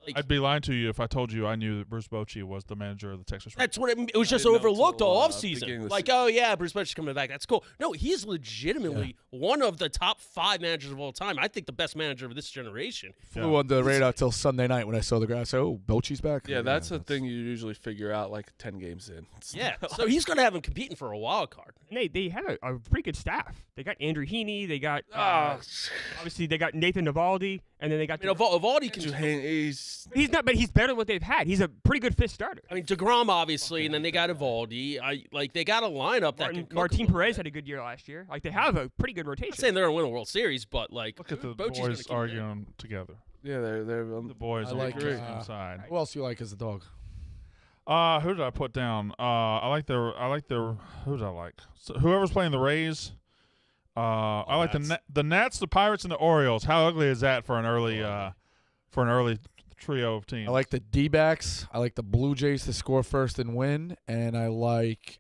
Like, I'd be lying to you if I told you I knew that Bruce Bochy was the manager of the Texas Rangers. that's what it was just didn't know overlooked till, all beginning offseason. of the Like, season. oh, yeah, Bruce Bochy's coming back. That's cool. No, he's legitimately one of the top 5 managers of all time. I think the best manager of this generation. Flew under the radar till Sunday night when I saw the guy. I said, "Oh, Bochy's back." Yeah, that's a thing you usually figure out like 10 games in. Yeah, so he's going to have him competing for a wild card. And they had a pretty good staff. They got Andrew Heaney. They got obviously they got Nathan Navaldi, and then they got. I mean, Evaldi can. He's not, but he's better than what they've had. He's a pretty good 5th starter. I mean, DeGrom obviously, and then they got Evaldi. They got a lineup that can cook Martin a little Perez bit. had a good year last year. Like they have a pretty good I'm rotation. not saying they're going to win a World Series, but Look at the Bochy's gonna boys keep it in. arguing together. Yeah, they're The boys I on like the same side. Who else you like as a dog? Who did I put down? I like their. Who did I like? So whoever's playing the Rays. I like the Nats, the Pirates, and the Orioles. How ugly is that for an early trio of teams? I like the D-backs. I like the Blue Jays to score first and win, and I like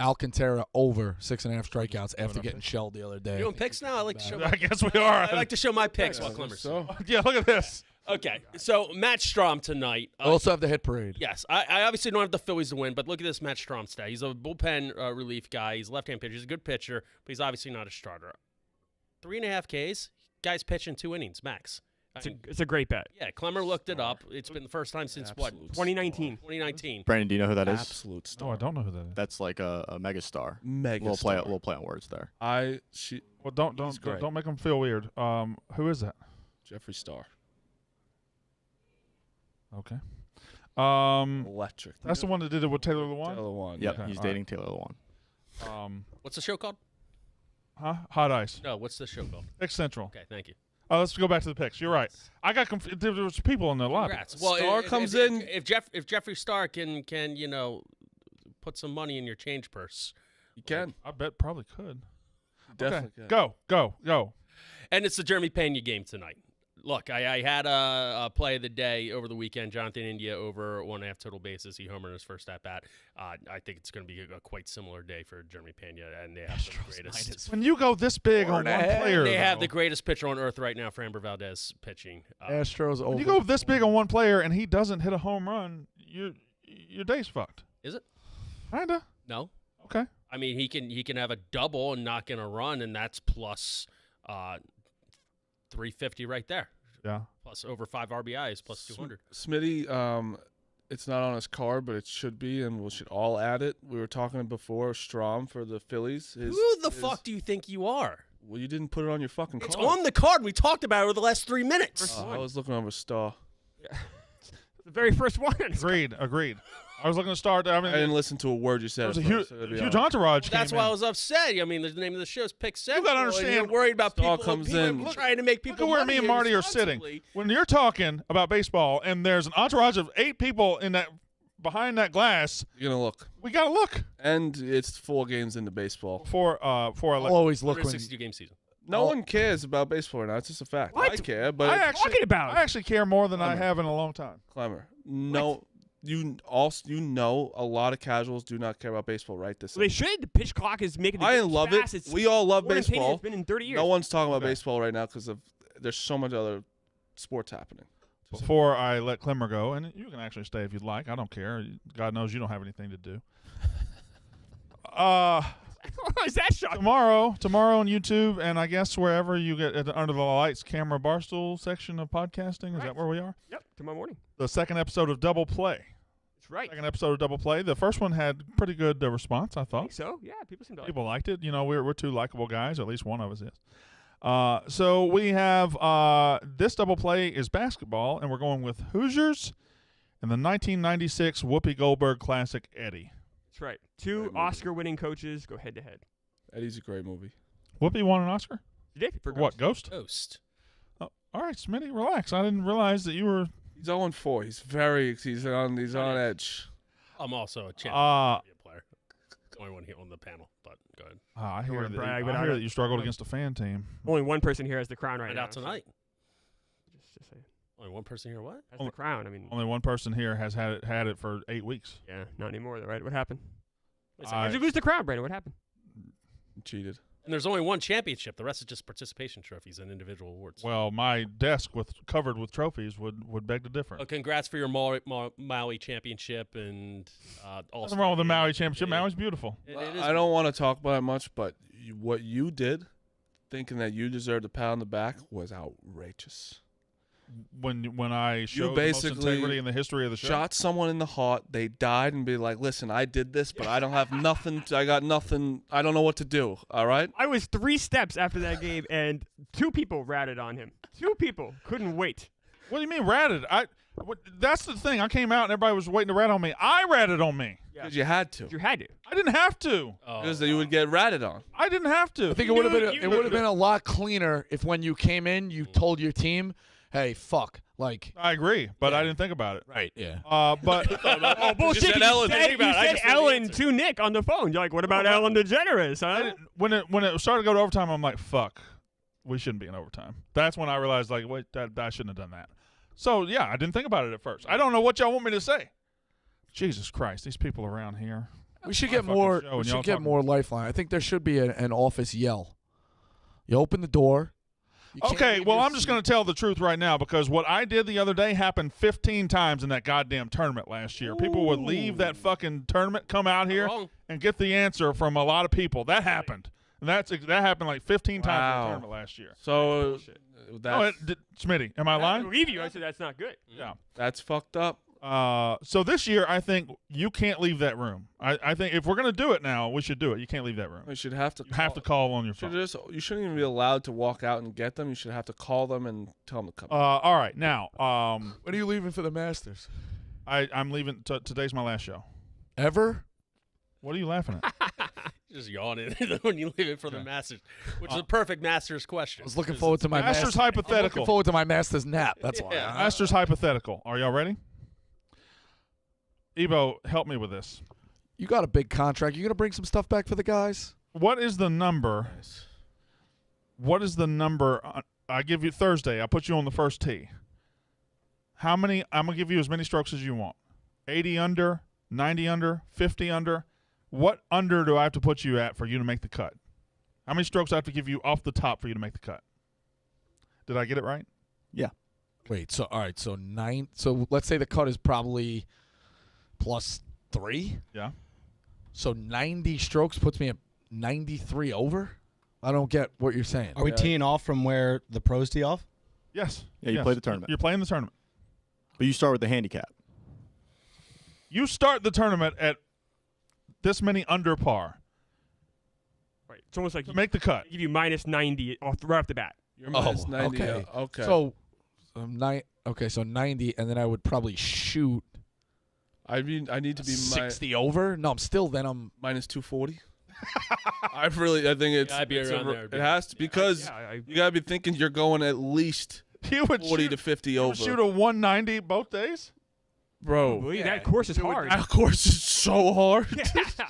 Alcantara over 6.5 strikeouts after getting shelled the other day. You doing picks now? I like to show. I guess we are. I like to show my picks while Yeah, Clemmer's. so Yeah, look at this. Okay, so Matt Strom tonight. We also have the hit parade. Yes, I obviously don't have the Phillies to win, but look at this Matt Strom stat. He's a bullpen relief guy. He's a left-hand pitcher. He's a good pitcher, but he's obviously not a starter. 3.5 Ks. Guy's pitching 2 innings max. It's a great bet. Yeah, Clemmer looked it up. It's been the first time since what? 2019. 2019. Brandon, do you know who that is? Absolute No, I star. don't know who that is. That's like a megastar. Mega We'll star. play on words there. Well, don't great. make them feel weird. Who is that? Jeffree Star. Okay. Electric. That's the one that did it with Taylor Lewan. Taylor Lewan. Yep, Okay, he's all right. dating Taylor Lewan. What's the show called? Huh? Hot Ice. No, what's the show called? Pick Central. Okay, thank you. Let's go back to the picks. You're right. I got confused. There was people in the lobby. Congrats. Well, Star comes in. If Jeffree Star can put some money in your change purse. You can. I bet probably could. Definitely Okay. can. Go. And it's the Jeremy Pena game tonight. Look, I had a play of the day over the weekend. Jonathan India over 1.5 total bases. He homered in his first at bat. I think it's going to be a quite similar day for Jeremy Pena, and they have the greatest. When you go this big on one player, They have though, the greatest pitcher on earth right now, Framber Valdez pitching. Astros over. when you go this big on one player and he doesn't hit a home run, your day's fucked. Is it? Kinda. No. Okay. I mean, he can have a double and not get a run, and that's plus 350 right there. Yeah. Plus over 5 RBIs, plus 200. Smitty, it's not on his card, but it should be, and we should all add it. We were talking before Strom for the Phillies. Who the fuck do you think you are? Well, you didn't put it on your fucking card. It's on the card. We talked about it over the last 3 minutes. I was looking over Star. The very first one. Agreed. I was looking to start. I I mean, didn't listen to a word you said. there was a at huge, first, so to be huge honest. entourage. That's came why in. I was upset. I mean, the name of the show is Pick Central. gotta and understand- You're worried about Star people, comes people in. trying to make Look people at where money me and Marty are sitting. irresponsibly. When you're talking about baseball and there's an entourage of 8 people in that behind that glass, You're going to look. we gotta look And it's 4 games into baseball. for I'll always look when 162 game season. No one cares about baseball right now. It's just a fact. What? I care, but I What talking about? I actually care more than I Clemmer. have in a long time. Clemmer, no, you know a lot of casuals do not care about baseball right this Well, they second. should. The pitch clock is making the I game love fast. it. It's We all love more entertaining than baseball. It's been in 30 years. No one's talking about Okay. baseball right now because there's so much other sports happening. Before I let Clemmer go, and you can actually stay if you'd like. I don't care. God knows you don't have anything to do. What is that shot? Tomorrow on YouTube, and I guess wherever you get under the lights, camera, Barstool section of podcasting. Is Right. that where we are? Yep, tomorrow morning. The second episode of Double Play. That's right. Second episode of Double Play. The first one had pretty good response, I I thought. think so. Yeah, people seem to like it. People liked it. You know, we're 2 likable guys, or at least one of us is. So we have this Double Play is basketball, and we're going with Hoosiers and the 1996 Whoopi Goldberg Classic Eddie. That's right. 2 Oscar-winning coaches go head-to-head. Eddie's a great movie. Whoopi won an Oscar? You did? For For what, Ghost? Ghost. Oh, all right, Smitty, relax. I didn't realize that you were He's 0-4. He's on edge. I'm also a champion player. Only one here on the panel, but go ahead. I hear, wanna that, brag, but I I hear don't- that you struggled against a fan team. Only one person here has the crown right Find now. out tonight. Just saying. Only one person here. What? Has the crown. I mean, Only one person here has had it for 8 weeks. yeah, not anymore, though, right? What happened? Wait a I- second. How'd you lose the crown, Brandon? What happened? He cheated. And there's only one championship. The rest is just participation trophies and individual awards. Well, my desk covered with trophies would beg to differ. Well, congrats for your Maui championship and all. Nothing wrong with the Maui championship. Maui's beautiful. It is I don't want to talk about it much, but what you did, thinking that you deserved a pat on the back, was outrageous. When I showed the most basically integrity in the history of the show. Shot someone in the heart, they died, and be like, listen, I did this, but I don't have nothing. I got nothing. I don't know what to do. All right? I was 3 steps after that game, and 2 people ratted on him. 2 people couldn't wait. What do you mean ratted? That's the thing. I came out and everybody was waiting to rat on me. I ratted on me. Because you had to. You had to. I didn't have to. Because you would get ratted on. I didn't have to. I think it would have been a lot cleaner if when you came in, you told your team, "Hey, fuck." Like, I agree, but I didn't think about it. right? Yeah. But Oh, bullshit. said You Ellen. said, Think about it. I you said just know the Ellen answer. to Nick on the phone. You're like, what about Ellen DeGeneres, I huh? didn't- when it started to go to overtime, I'm like, fuck, we shouldn't be in overtime. That's when I realized, like, wait, I shouldn't have done that. So yeah, I didn't think about it at first. I don't know what y'all want me to say. Jesus Christ, these people around here. We should My get fucking more. show We and y'all should get talking- more lifeline. I think there should be an office yell. You open the door. can't Okay, leave well, your I'm just seat. going to tell the truth right now because what I did the other day happened 15 times in that goddamn tournament last year. People would leave that fucking tournament, come out here, wrong. and get the answer from a lot of people. That happened. And that happened like 15 times in the Wow. tournament last year. So Oh, that's, Smitty, am I I lying? believe you. I said that's not good. Yeah. that's fucked up. So this year, I think you can't leave that room. I think if we're going to do it now, we should do it. You can't leave that room. You should have to. You have to call on your phone. You shouldn't even be allowed to walk out and get them. You should have to call them and tell them to come. All right, now When are you leaving for the Masters? I'm leaving. Today's my last show. Ever? What are you laughing at? Just yawning when you leave it for the Masters, which is a perfect Masters question. I was looking forward to my Masters I'm hypothetical. looking forward to my Masters nap. That's why. Yeah. Masters hypothetical. Are y'all ready? Ebo, help me with this. You got a big contract. You gonna bring some stuff back for the guys? What is the number? What is the number? I give you Thursday. I put you on the first tee. How many? I'm gonna give you as many strokes as you want. 80 under, 90 under, 50 under. What under do I have to put you at for you to make the cut? How many strokes do I have to give you off the top for you to make the cut? Did I get it right? Yeah. Wait. So all right. So So let's say the cut is probably +3. Yeah. So 90 strokes puts me at 93 over. I don't get what you're saying. Are we teeing off from where the pros tee off? Yes. Yeah, you Yes. play the tournament. You're playing the tournament. But you start with the handicap. You start the tournament at this many under par Right. It's almost like to make the cut. give you minus 90 right off the bat. You're minus 90. okay. Okay. So, so 90, and then I would probably shoot I mean, I need to be 60 over. No, I'm still. Then I'm. minus 240. I think it's. Yeah, I'd be it's around a, there. It has to because you gotta be thinking you're going at least You would 40 shoot, to 50 you over, would shoot a 190 both days? bro. Believe that course is hard. That course is so hard.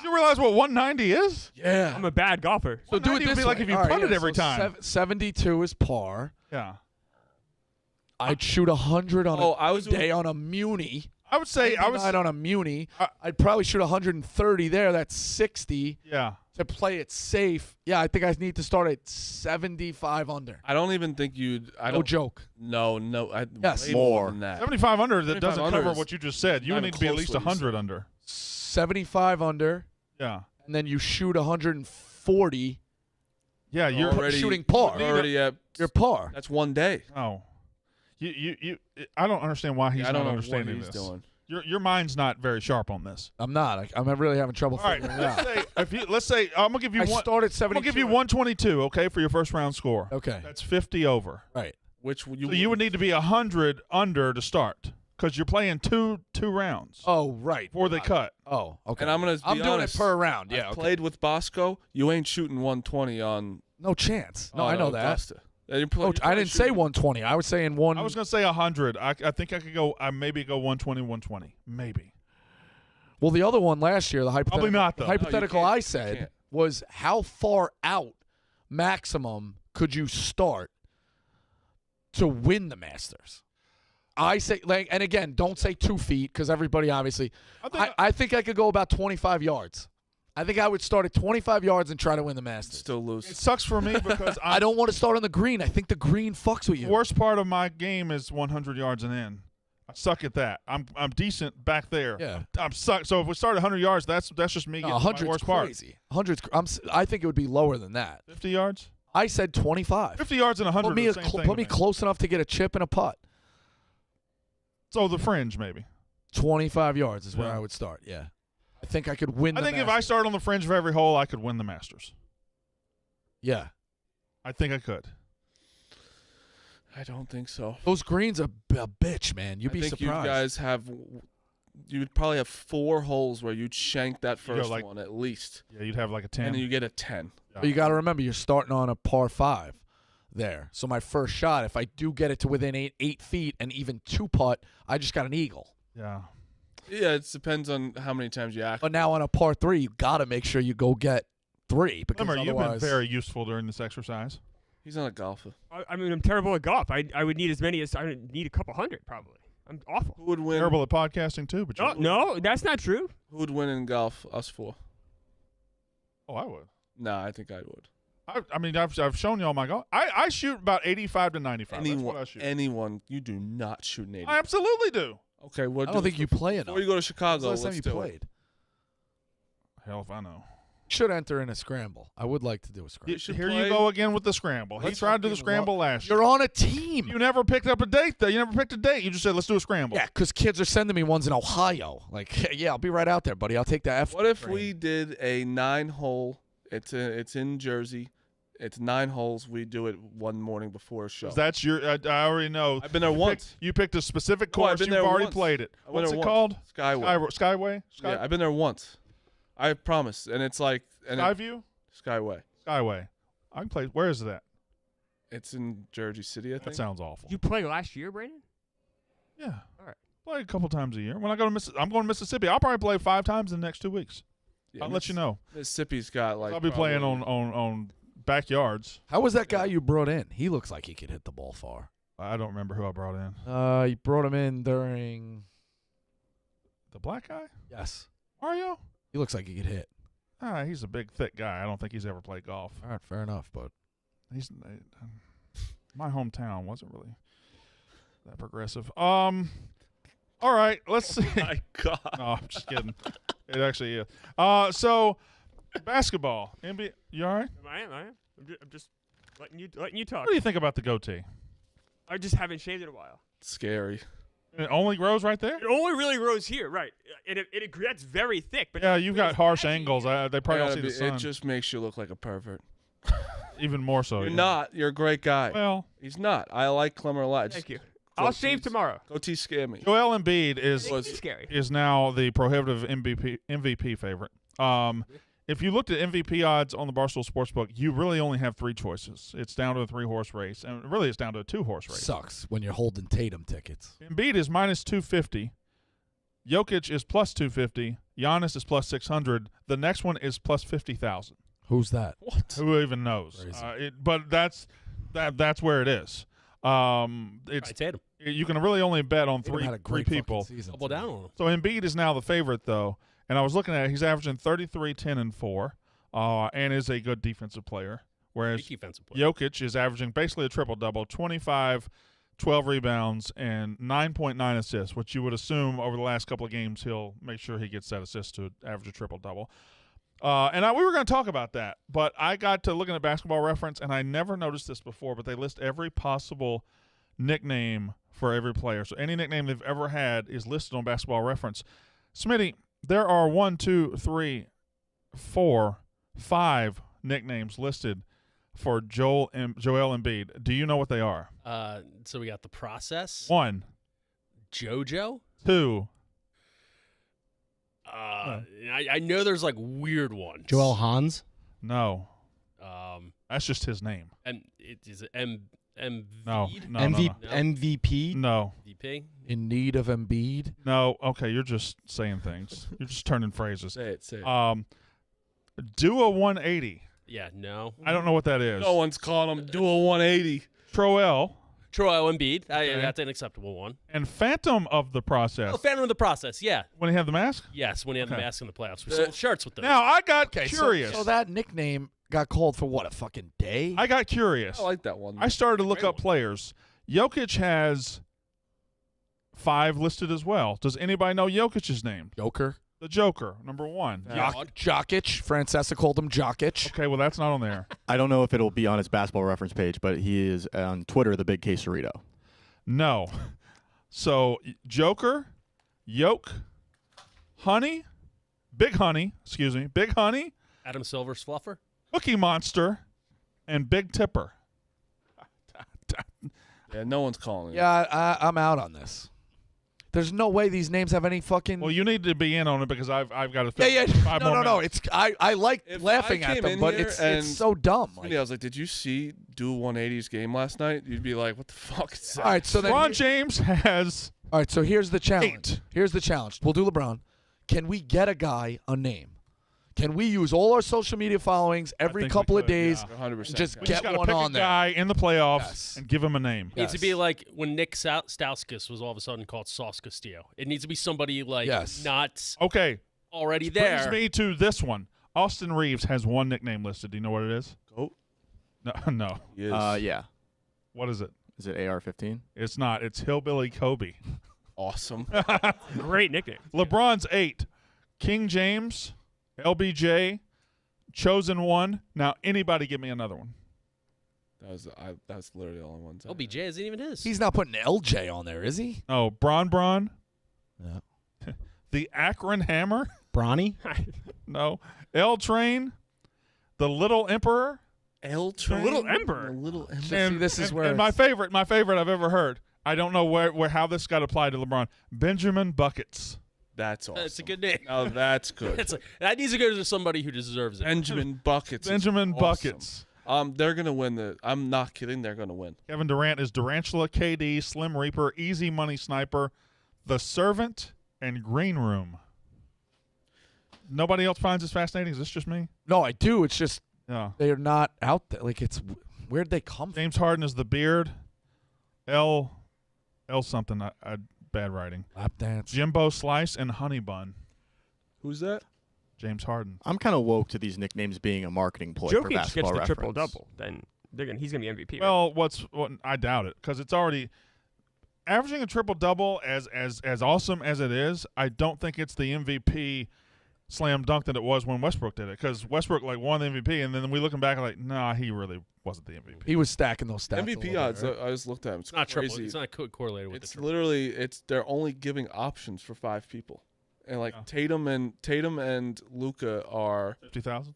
You realize what 190 is? Yeah. I'm a bad golfer. So do it 190 would this be way. like if you All right, putted yeah, every so time. 72 is par. Yeah. I'd shoot 100 on I was a day on a muni. I would say I was. on a muni. I- I'd probably shoot 130 there. That's 60 Yeah. to play it safe. Yeah, I think I need to start at 75 under. I don't even think you'd. I No don't. joke. No. Yes. Way More. than that. 75 under, that 75 doesn't under cover is what you just said. You not would even need to be at close least to what you 100 under. 75 under, Yeah. and then you shoot 140. Yeah, you're already shooting par. You're already at. You're par. That's one day. Oh. You I don't understand why he's I don't not know understanding what he's this. doing. Your mind's not very sharp on this. I'm not. I'm really having trouble All right, figuring it out. let's say I'm gonna give you I one. started I'm 72. gonna give you 122, okay, for your first round score. Okay. That's 50 over. Right. Which you. So you would need to be 100 under to start because you're playing two rounds Oh, right. before they cut. Oh, okay. And I'm gonna. Be I'm doing honest, it per round. I've Yeah. Okay. played with Bosco. You ain't shooting 120 on. No chance. No, on I know that. Augusta. You're Oh, I didn't say 120. I was saying one. I was gonna say 100. I think I could go. I maybe go 120, 120, maybe. Well, the other one last year, the hypothetical. Probably not, though. The hypothetical No, you can't. I You said can't. was how far out maximum could you start to win the Masters? I say, like, and again, don't say 2 feet because everybody obviously. I think I could go about 25 yards. I think I would start at 25 yards and try to win the Masters. Still It lose. sucks for me because I don't want to start on the green. I think the green fucks with The you. worst part of my game is 100 yards and in. I suck at that. I'm decent back there. Yeah. I'm suck. So if we start at 100 yards, that's just me No, getting my 100's worst part. crazy. 100's. I think it would be lower than that. 50 yards. I said 25. 50 yards and 100. Put me, are the same thing put to me close enough to get a chip and a putt. So the fringe maybe. 25 yards is where Yeah. I would start. Yeah. I think I could win I the think if I Masters. start on the fringe of every hole, I could win the Masters. Yeah. I think I could. I don't think so. Those greens are a bitch, man. You'd I be think surprised. you guys have. You'd probably have 4 holes where you'd shank that You go first like- one at least, Yeah, you'd have like a 10. and then you get a 10. But you got to remember, you're starting on a par 5 there. So my first shot, if I do get it to within 8 feet and even 2 putt, I just got an eagle. Yeah. Yeah, it depends on how many times you act. But now on a par 3, you got to make sure you go get 3 because Remember, you've been otherwise, very useful during this exercise. He's not a golfer. I mean, I'm terrible at golf. I would need as many as I would need a couple hundred probably. I'm awful. Who would win? Terrible at podcasting too, but you No, that's not true. Who would win in golf? Us 4. Oh, I would. Nah, I think I would. I mean, I've shown you all my golf. I shoot about 85 to 95. That's what I shoot. Anyone, you do not shoot an 80. I absolutely do. Okay, what? I don't think you play enough. Before you go to Chicago, When's the last let's time you do played? Hell if I know. Should enter in a scramble. I would like to do a scramble. Here you go again with the scramble. He tried to do the scramble last year. You're on a team. You never picked up a date, though. You never picked a date. You just said, let's do a scramble. Yeah, because kids are sending me ones in Ohio. Like, yeah, I'll be right out there, buddy. I'll take the F. What if train. we did a 9-hole? It's in Jersey. It's 9 holes. We do it one morning before a show. That's your. I already know. I've been there once. You picked a specific Oh, I've course. been You've there already once. played it. I went What's there it once. called? Skyway. Skyway. Yeah, I've been there once. I promise. And it's like Skyview. Skyway. Skyway. I can play. Where is it at? It's in Jersey City, I think. That sounds awful. You played last year, Brandon? Yeah. All right. Play a couple times a year. When I go to I'm going to Mississippi. I'll probably play 5 times in the next 2 weeks. Yeah, I'll let you know. Mississippi's got like. I'll be playing probably- on backyards. How was that guy you brought in? He looks like he could hit the ball far. I don't remember who I brought in. You brought him in during. The black guy? Yes. Mario? He looks like he could hit. He's a big, thick guy. I don't think he's ever played golf. All right, fair enough, but He's my hometown wasn't really that progressive. All right, let's see. My God. No, I'm just kidding. It actually is. So basketball. NBA, you all right? I am. I'm just letting you talk. What do you think about the goatee? I just haven't shaved in a while. Scary. It only grows right there? It only really grows here, right? And it gets very thick. But Yeah, you've got harsh patchy. angles. They probably don't see the sun. It just makes you look like a pervert. Even more so. You're yeah. not. You're a great guy. Well, He's not. I like Clemmer a lot. Thank you. I'll shave tomorrow. Goatee scare me. Joel Embiid is It's scary. now the prohibitive MVP favorite. If you looked at MVP odds on the Barstool Sportsbook, you really only have 3 choices. It's down to a 3-horse race, and really it's down to a 2-horse race. sucks when you're holding Tatum tickets. Embiid is minus 250. Jokic is plus 250. Giannis is plus 600. The next one is plus 50,000. Who's that? What? Who even knows? Crazy. But that's where it is. It's Tatum. you can really only bet on Tatum had a three great fucking people. season Double tonight. down on him. So Embiid is now the favorite, though. And I was looking at it. He's averaging 33, 10, and 4, and is a good defensive player. Whereas Great defensive player. Jokic is averaging basically a triple-double, 25, 12 rebounds, and 9.9 assists, which you would assume over the last couple of games he'll make sure he gets that assist to average a triple-double. We were going to talk about that, but I got to looking at Basketball Reference, and I never noticed this before, but they list every possible nickname for every player. So any nickname they've ever had is listed on Basketball Reference. Smitty, there are 1, 2, 3, 4, 5 nicknames listed for Joel Embiid. Do you know what they are? So we got the process. 1, JoJo. 2. I know there's like weird ones. Joel Hans. No, that's just his name. And it is MV. No, no, MV- no. MVP. no, MVP. In need of Embiid. no. Okay, you're just saying things. You're just turning phrases. Say it. Say it. Do a 180. Yeah, no. I don't know what that is. No one's calling him do a 180. Troel Joel Embiid. Okay. That's an acceptable one. and Phantom of the Process. Oh, Phantom of the Process. Yeah. When he had the mask. Yes, when he had Okay. the mask in the playoffs. We sold shirts with those. Now I got Okay, curious. So that nickname got called for what, a fucking day? I got curious. I like that one. I started to look Great up one. players. Jokic has 5 listed as well. Does anybody know Jokic's name? Joker. The Joker, number 1. Jokic. Francesa called him Jokic. Okay, well that's not on there. I don't know if it'll be on his Basketball Reference page, but he is on Twitter, the Big Quesarito. No. So Joker, Yoke, Honey, Big Honey, Adam Silver's fluffer. Cookie Monster, and Big Tipper. Yeah, no one's calling him. Yeah, I'm out on this. There's no way these names have any fucking. Well, you need to be in on it because I've got to. yeah. Five more No. minutes. It's I like If laughing I at came them, in but here it's and so dumb. I was like, did you see Do 180's game last night? You'd be like, what the fuck is that? All right, so then. LeBron James has. All right, so here's the challenge. 8. Here's the challenge. We'll do LeBron. Can we get a guy a name? Can we use all our social media followings every think we couple of could, days? yeah. 100%. Just We get just got to one pick on a there. guy in the playoffs Yes. and give him a name. It needs to be Yes. like when Nick Stauskas was all of a sudden called Sauce Castillo. It needs to be somebody like Yes. not Okay, already brings there. me to this one. Austin Reeves has 1 nickname listed. Do you know what it is? Goat. No. He is. Yeah. What is it? Is it AR-15? It's not. It's Hillbilly Kobe. Awesome. Great nickname. LeBron's 8. King James, LBJ, Chosen One. Now, anybody give me another one. That's literally the only ones. LBJ isn't even his. He's not putting LJ on there, is he? Oh, Bron. Yeah. The Akron Hammer. Bronny? No. L Train. The Little Emperor. L Train. Little Emperor. The Little Emperor. See, this is where and my it's- favorite I've ever heard. I don't know where how this got applied to LeBron. Benjamin Buckets. That's awesome. That's a good name. Oh, that's good. That needs to go to somebody who deserves it. Benjamin Buckets. is Benjamin awesome. Buckets. They're gonna win I'm not kidding. They're gonna win. Kevin Durant is Durantula, KD, Slim Reaper, Easy Money Sniper, The Servant, and Green Room. Nobody else finds this fascinating. Is this just me? No, I do. It's just Yeah. they're not out there. Like where'd they come from? James Harden is The Beard. L something. Bad writing. Lap dance. Jimbo Slice and Honey Bun. Who's that? James Harden. I'm kind of woke to these nicknames being a marketing ploy for Jokic gets Basketball the Reference. triple-double, then he's going to be MVP. right? Well, I doubt it because it's already averaging a triple-double as awesome as it is. I don't think it's the MVP slam dunk that it was when Westbrook did it because Westbrook won the MVP and then we looking back nah, he really wasn't the MVP. He was stacking those stats. a MVP little odds. bit, right? I just looked at him. It's Not crazy. triple. It's not correlated with It's the triple. literally they're only giving options for 5 people, and Yeah. Tatum and Luka are 50,000.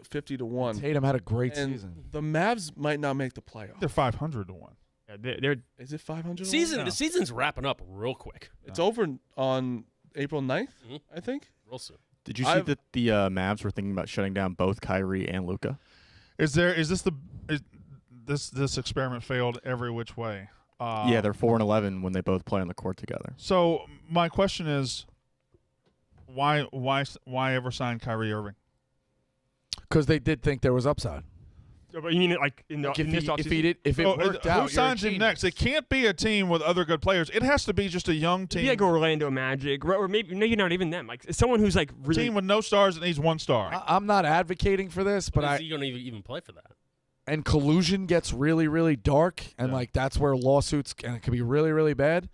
50 to 1. Tatum had a great And season. the Mavs might not make the playoffs. They're 500 to 1. Yeah, they're Is it 500? Yeah. The season's wrapping up real quick, It's over on April 9th, Mhm. I think. real soon. Did you see that the Mavs were thinking about shutting down both Kyrie and Luka? Is this experiment failed every which way? Yeah, they're 4-11 when they both play on the court together. So my question is, why ever sign Kyrie Irving? Because they did think there was upside. but you mean it like in the Like in this offseason? if it worked out, who signs him next? It can't be a team with other good players. It has to be just a young team. Maybe like Orlando Magic, or maybe not even them. Like someone who's like really. Team with no stars that needs one star. I'm not advocating for this, but Is he going to even play for that? and collusion gets really, really dark, and Yeah. that's where lawsuits and it can be really, really bad.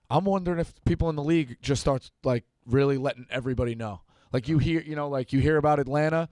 I'm wondering if people in the league just start really letting everybody know. Like you hear about Atlanta,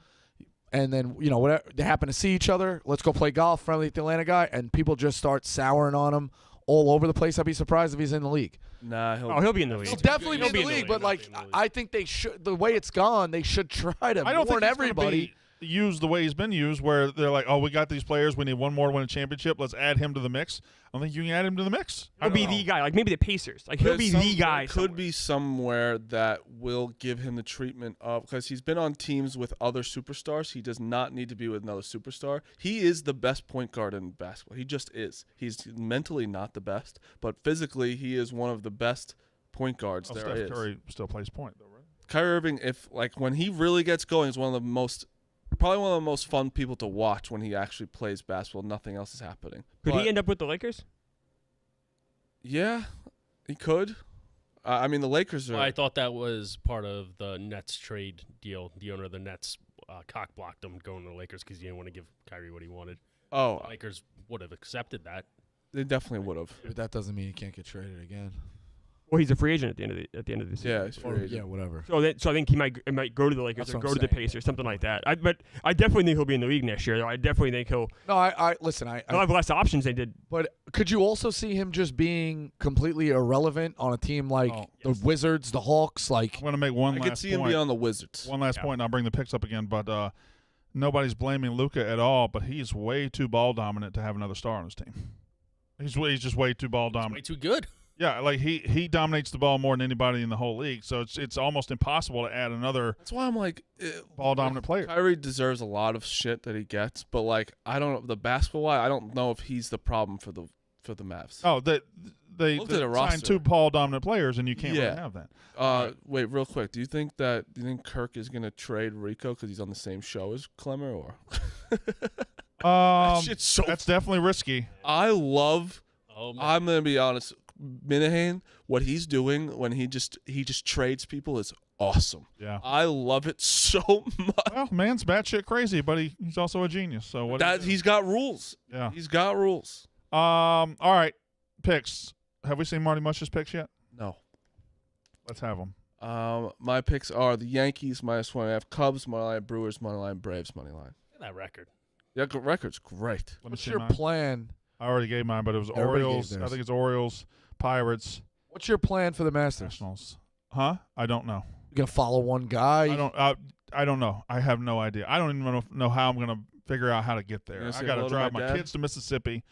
and then whatever they happen to see each other. Let's go play golf, friendly with the Atlanta guy, and people just start souring on him all over the place. I'd be surprised if he's in the league. Nah, He'll be in the league. He'll definitely He'll be in the league, but I think they should. The way it's gone, they should try to I don't think warn he's gonna everybody. be used the way he's been used, where they're like, "Oh, we got these players. We need one more to win a championship. Let's add him to the mix." I don't think you can add him to the mix. He'll be the guy. Like maybe the Pacers. Like he'll be the guy. Could be somewhere that will give him the treatment of, because he's been on teams with other superstars. He does not need to be with another superstar. He is the best point guard in basketball. He just is. He's mentally not the best, but physically he is one of the best point guards there Steph is. Curry still plays point though, right? Kyrie Irving, when he really gets going, is probably one of the most fun people to watch when he actually plays basketball. Nothing else is happening. Could But he end up with the Lakers? yeah, he could. I mean, the Lakers are. Well, I thought that was part of the Nets trade deal. The owner of the Nets cock blocked him going to the Lakers because he didn't want to give Kyrie what he wanted. Oh, The Lakers would have accepted that. they definitely would have. But that doesn't mean he can't get traded again. Well, he's a free agent at the end of the season. Yeah, he's free Or, agent. yeah, whatever. So I think he might go to the Lakers That's or what go I'm to the saying. Pacers, something like that. But I definitely think he'll be in the league next year. I definitely think he'll No, listen. he'll have less options than he did. But could you also see him just being completely irrelevant on a team like the Wizards, the Hawks? Like, I'm going to make one I last could see him point. be on the Wizards. One last point, and I'll bring the picks up again. But nobody's blaming Luka at all. But he's way too ball dominant to have another star on his team. He's just way too ball Way dominant. too good. Yeah, like he dominates the ball more than anybody in the whole league. So it's almost impossible to add another That's why I'm like, ball dominant player. Kyrie deserves a lot of shit that he gets, but I don't know the basketball. I don't know if he's the problem for the Mavs. Oh, they Look at the signed roster. 2 ball dominant players, and you can't really have that. Wait, real quick. Do you think Kirk is gonna trade Rico because he's on the same show as Clemmer? Or shit's so. That's definitely risky. I love. Oh, man. I'm gonna be honest. Minahan, what he's doing when he just trades people is awesome. Yeah. I love it so much. Well, man's batshit crazy, but he's also a genius. So what? He's got rules. Yeah. He's got rules. All right. Picks. Have we seen Marty Mush's picks yet? No. Let's have them. My picks are the Yankees -1.5, Cubs moneyline, Brewers moneyline, Braves moneyline. Look at that record. Yeah, record's great. Let me What's see your mine. plan? I already gave mine, but it was Everybody gave Orioles. I theirs. think it's Orioles, Pirates, What's your plan for the Masters? Nationals. Huh? I don't know. You gonna follow one guy? I don't know. I have no idea. I don't even know how I'm gonna figure out how to get there. You gonna I say got to hello to drive my my dad? kids to Mississippi.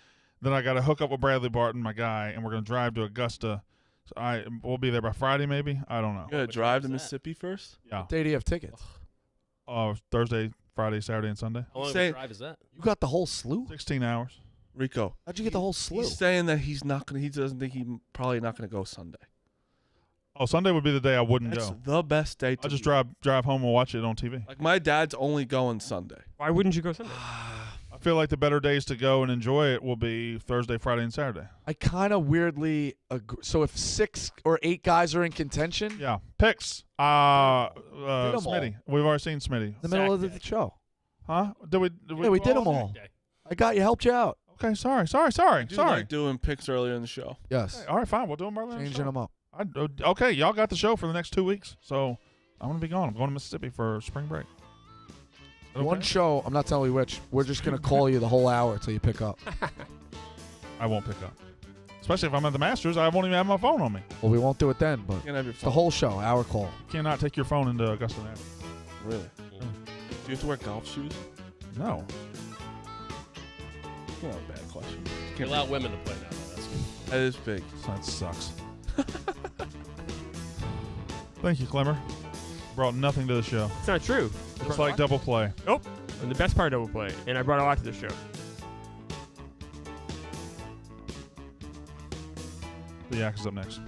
Then I got to hook up with Bradley Barton, my guy, and we're gonna drive to Augusta. So we'll be there by Friday, maybe. I don't know. You gotta Which drive one to is that? Mississippi first? Yeah. Day do you have tickets? Thursday, Friday, Saturday, and Sunday. How long of Say- a drive is that? You got the whole slew? 16 hours. Rico. How'd you get the whole slew? He's saying that he doesn't think probably not gonna go Sunday. Oh, Sunday would be the day I wouldn't That's go. the best day to I'll just be. drive home and watch it on TV. Like my dad's only going Sunday. Why wouldn't you go Sunday? I feel like the better days to go and enjoy it will be Thursday, Friday, and Saturday. I kind of weirdly agree. So if 6 or 8 guys are in contention, Yeah. Picks. Did 'em all. Smitty. We've already seen Smitty. in the middle of Sack the day. show. Huh? Did we Yeah, we did them all. Day. I got you, helped you out. Okay, sorry. I do like doing picks earlier in the show. Yes. All right, fine. We'll do them early. Changing them up. Okay, y'all got the show for the next 2 weeks, so I'm gonna be gone. I'm going to Mississippi for spring break. Okay? One show, I'm not telling you which, we're just going to call you the whole hour until you pick up. I won't pick up, especially if I'm at the Masters. I won't even have my phone on me. Well, we won't do it then, but You can have your it's the phone. whole show, hour call. You cannot take your phone into Augusta National. Really? Do you have to wear golf shoes? No. Not a bad question. You allow women to play now, though. That's good. That is big. That sucks. Thank you, Clemmer. Brought nothing to the show. It's not true. It's like double play. And the best part of double play, and I brought a lot to the show. The Yak is up next.